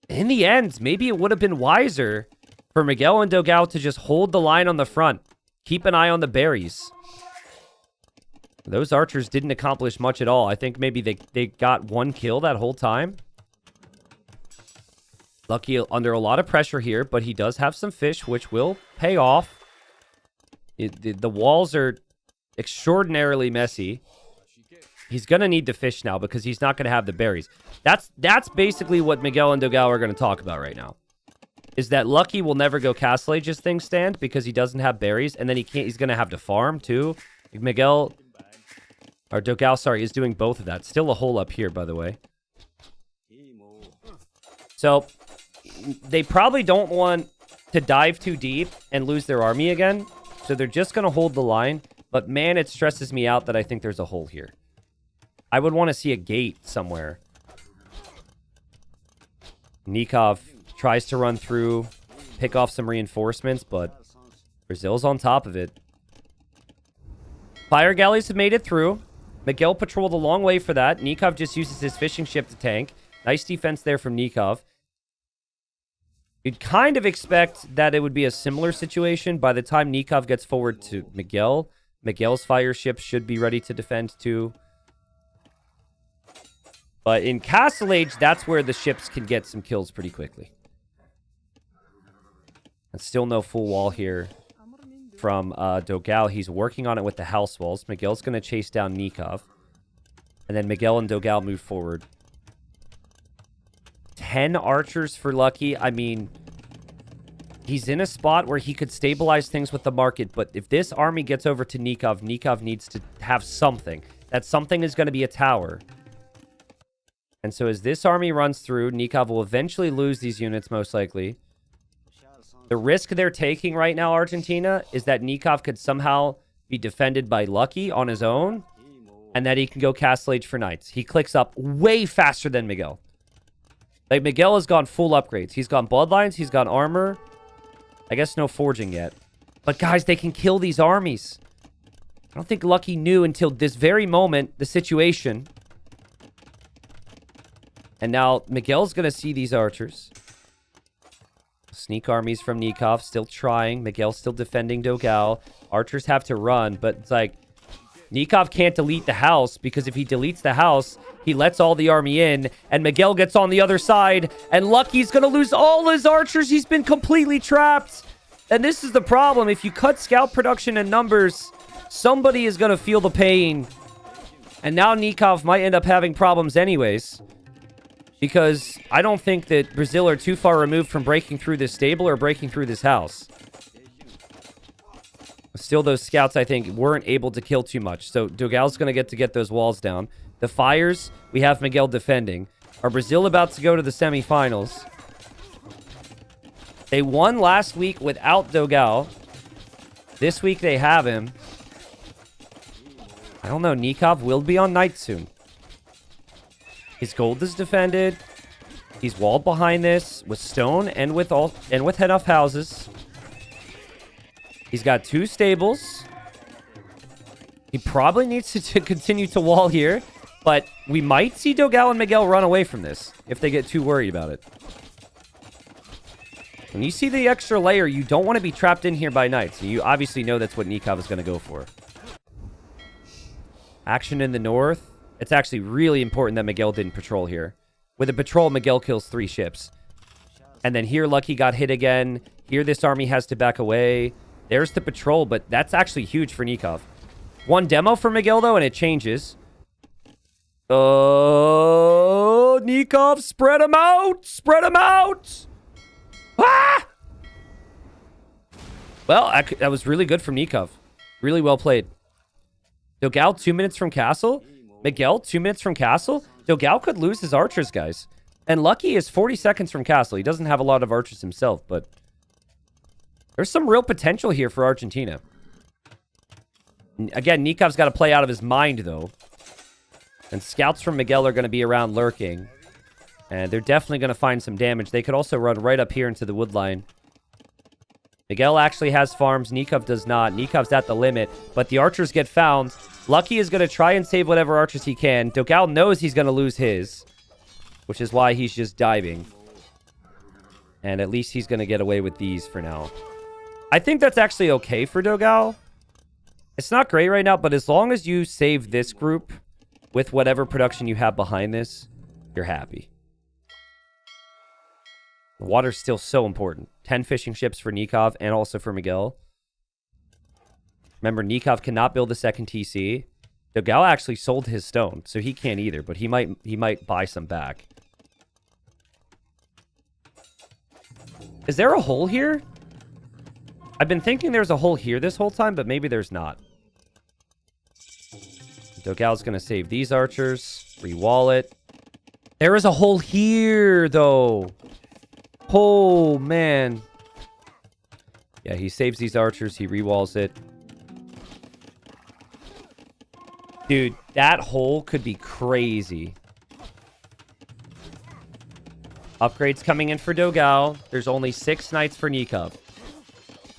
In the end, maybe it would have been wiser for Miguel and Dogao to just hold the line on the front. Keep an eye on the berries. Those archers didn't accomplish much at all. I think maybe they got one kill that whole time. Lucky under a lot of pressure here, but he does have some fish, which will pay off. The walls are extraordinarily messy. He's going to need the fish now because he's not going to have the berries. That's basically what Miguel and Dogao are going to talk about right now. Is that Lucky will never go Castle Age as things stand because he doesn't have berries, and then he's going to have to farm too. Miguel, or Dogao, sorry, is doing both of that. Still a hole up here, by the way. So they probably don't want to dive too deep and lose their army again. So they're just going to hold the line. But man, it stresses me out that I think there's a hole here. I would want to see a gate somewhere. Nikov tries to run through, pick off some reinforcements, but Brazil's on top of it. Fire galleys have made it through. Miguel patrolled a long way for that. Nikov just uses his fishing ship to tank. Nice defense there from Nikov. You'd kind of expect that it would be a similar situation by the time Nikov gets forward to Miguel. Miguel's fire ship should be ready to defend too. But in Castle Age, that's where the ships can get some kills pretty quickly. And still no full wall here from Dogao. He's working on it with the house walls. Miguel's going to chase down Nikov. And then Miguel and Dogao move forward. 10 archers for Lucky. I mean, he's in a spot where he could stabilize things with the market. But if this army gets over to Nikov, Nikov needs to have something. That something is going to be a tower. And so as this army runs through, Nikov will eventually lose these units, most likely. The risk they're taking right now, Argentina, is that Nikov could somehow be defended by Lucky on his own, and that he can go Castle Age for knights. He clicks up way faster than Miguel. Like, Miguel has gone full upgrades. He's gone bloodlines, he's gone armor. I guess no forging yet. But guys, they can kill these armies. I don't think Lucky knew until this very moment the situation. And now Miguel's going to see these archers. Sneak armies from Nikov, still trying. Miguel still defending Dogao. Archers have to run, but it's like Nikov can't delete the house because if he deletes the house, he lets all the army in, and Miguel gets on the other side, and Lucky's going to lose all his archers. He's been completely trapped. And this is the problem. If you cut scout production and numbers, somebody is going to feel the pain. And now Nikov might end up having problems anyways. Because I don't think that Brazil are too far removed from breaking through this stable or breaking through this house. Still, those scouts, I think, weren't able to kill too much. So Dogal's going to get those walls down. The fires, we have Miguel defending. Are Brazil about to go to the semifinals? They won last week without Dogal. This week they have him. I don't know. Nikov will be on knight soon. His gold is defended. He's walled behind this with stone and with enough houses. He's got 2 stables. He probably needs to continue to wall here, but we might see Dogao and Miguel run away from this if they get too worried about it. When you see the extra layer, you don't want to be trapped in here by knights. You obviously know that's what Nikov is going to go for. Action in the north. It's actually really important that Miguel didn't patrol here. With a patrol, Miguel kills 3 ships. And then here, Lucky got hit again. Here, this army has to back away. There's the patrol, but that's actually huge for Nikov. 1 demo for Miguel, though, and it changes. Oh, Nikov, spread them out! Spread them out! Ah! Well, that was really good from Nikov. Really well played. Dogao, 2 minutes from castle. Miguel, 2 minutes from castle. Dogao could lose his archers, guys. And Lucky is 40 seconds from castle. He doesn't have a lot of archers himself, but there's some real potential here for Argentina. Again, Nikov's got to play out of his mind, though. And scouts from Miguel are going to be around lurking. And they're definitely going to find some damage. They could also run right up here into the wood line. Miguel actually has farms. Nikov does not. Nikov's at the limit, but the archers get found. Lucky is going to try and save whatever archers he can. Dogal knows he's going to lose his, which is why he's just diving. And at least he's going to get away with these for now. I think that's actually okay for Dogal. It's not great right now, but as long as you save this group with whatever production you have behind this, you're happy. The water's still so important. 10 fishing ships for Nikov and also for Miguel. Remember, Nikov cannot build a second TC. Dogal actually sold his stone, so he can't either, but he might buy some back. Is there a hole here? I've been thinking there's a hole here this whole time, but maybe there's not. Dogal's going to save these archers. Re-wall it. There is a hole here, though. Oh, man. Yeah, he saves these archers. He re-walls it. Dude, that hole could be crazy. Upgrades coming in for Dogal. There's only 6 knights for Nikov.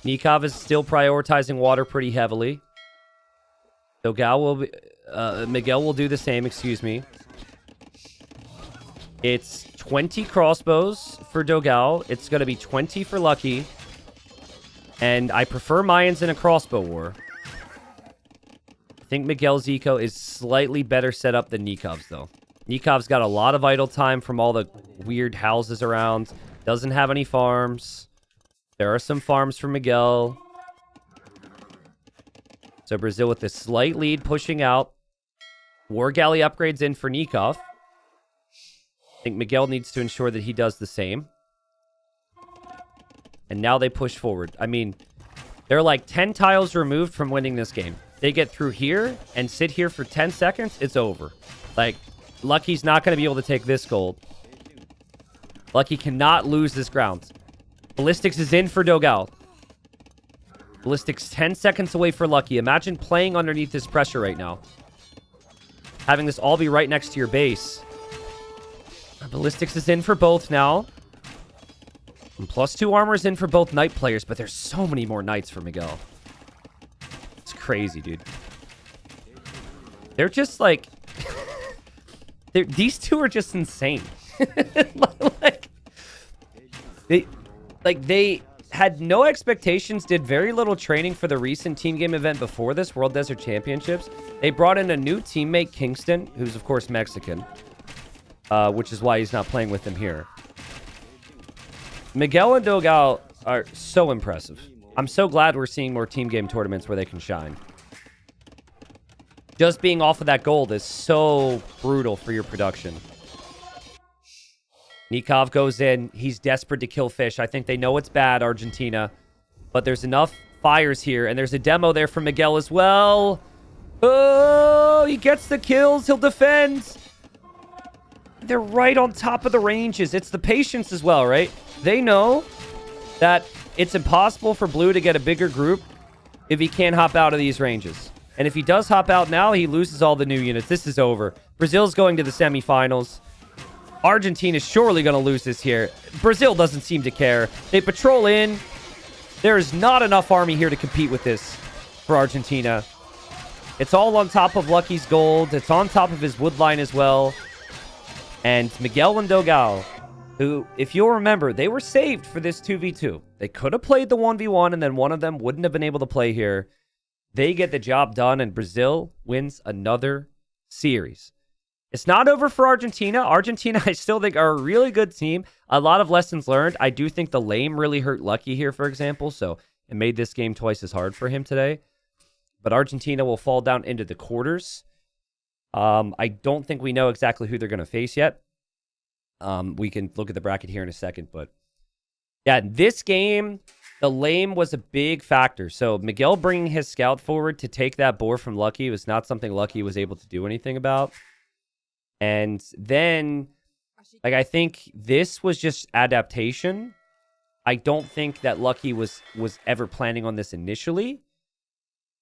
Nikov is still prioritizing water pretty heavily. Dogal will be... Miguel will do the same, excuse me. It's 20 crossbows for Dogal. It's going to be 20 for Lucky. And I prefer Mayans in a crossbow war. I think Miguel's eco is slightly better set up than Nikov's, though. Nikov's got a lot of idle time from all the weird houses around. Doesn't have any farms. There are some farms for Miguel. So Brazil with a slight lead pushing out. War Galley upgrades in for Nikov. I think Miguel needs to ensure that he does the same. And now they push forward. I mean, they're like 10 tiles removed from winning this game. They get through here and sit here for 10 seconds, it's over. Like, Lucky's not going to be able to take this gold. Lucky cannot lose this ground. Ballistics is in for Dogal. Ballistics 10 seconds away for Lucky. Imagine playing underneath this pressure right now. Having this all be right next to your base. Ballistics is in for both now. And +2 armor is in for both knight players, but there's so many more knights for Miguel. It's crazy, dude. They're just like... these two are just insane. They had no expectations, did very little training for the recent team game event before this, World Desert Championships. They brought in a new teammate, Kingston, who's of course Mexican, which is why he's not playing with them here. Miguel and Dogal are so impressive. I'm so glad we're seeing more team game tournaments where they can shine. Just being off of that gold is so brutal for your production. Nikov goes in. He's desperate to kill fish. I think they know it's bad, Argentina. But there's enough fires here. And there's a demo there from Miguel as well. Oh, he gets the kills. He'll defend. They're right on top of the ranges. It's the patience as well, right? They know that it's impossible for Blue to get a bigger group if he can't hop out of these ranges. And if he does hop out now, he loses all the new units. This is over. Brazil's going to the semifinals. Argentina's surely going to lose this here. Brazil doesn't seem to care. They patrol in. There is not enough army here to compete with this for Argentina. It's all on top of Lucky's gold. It's on top of his wood line as well. And Miguel and Dogal, who, if you'll remember, they were saved for this 2v2. They could have played the 1v1, and then one of them wouldn't have been able to play here. They get the job done, and Brazil wins another series. It's not over for Argentina. Argentina, I still think, are a really good team. A lot of lessons learned. I do think the lame really hurt Lucky here, for example, so it made this game twice as hard for him today. But Argentina will fall down into the quarters. I don't think we know exactly who they're going to face yet. We can look at the bracket here in a second, but yeah, this game, the lame was a big factor. So Miguel bringing his scout forward to take that boar from Lucky was not something Lucky was able to do anything about. And then, like, I think this was just adaptation. I don't think that Lucky was ever planning on this initially.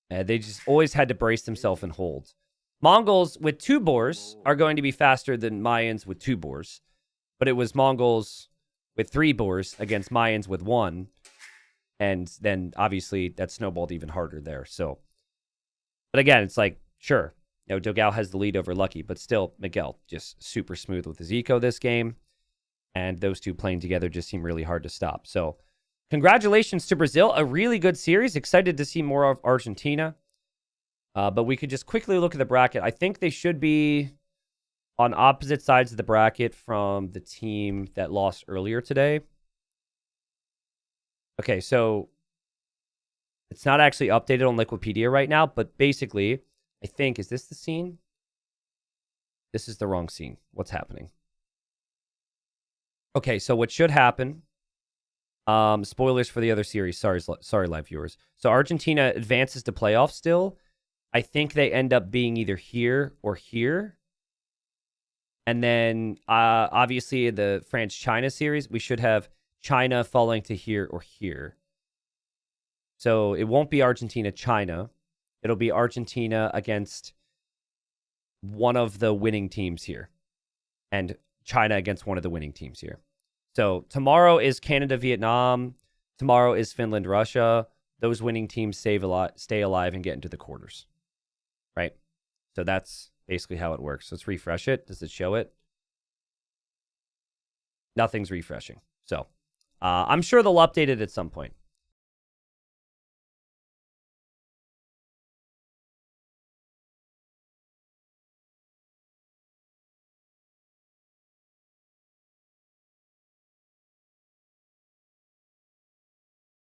They just always had to brace themselves and hold. Mongols with 2 boars are going to be faster than Mayans with 2 boars. But it was Mongols with 3 boars against Mayans with 1. And then obviously that snowballed even harder there. So, but again, it's like, sure, Dogao has the lead over Lucky, but still, Miguel just super smooth with his eco this game. And those two playing together just seem really hard to stop. So, congratulations to Brazil. A really good series. Excited to see more of Argentina. But we could just quickly look at the bracket. I think they should be on opposite sides of the bracket from the team that lost earlier today. Okay, so it's not actually updated on Liquipedia right now, but basically, I think, is this the scene? This is the wrong scene. What's happening? Okay, so what should happen, spoilers for the other series. Sorry, live viewers. So Argentina advances to playoffs still. I think they end up being either here or here. And then, obviously, the France-China series, we should have China falling to here or here. So it won't be Argentina-China. It'll be Argentina against one of the winning teams here. And China against one of the winning teams here. So tomorrow is Canada-Vietnam. Tomorrow is Finland-Russia. Those winning teams stay alive and get into the quarters. Right? So that's basically how it works. Let's refresh it. Does it show it? Nothing's refreshing. So I'm sure they'll update it at some point.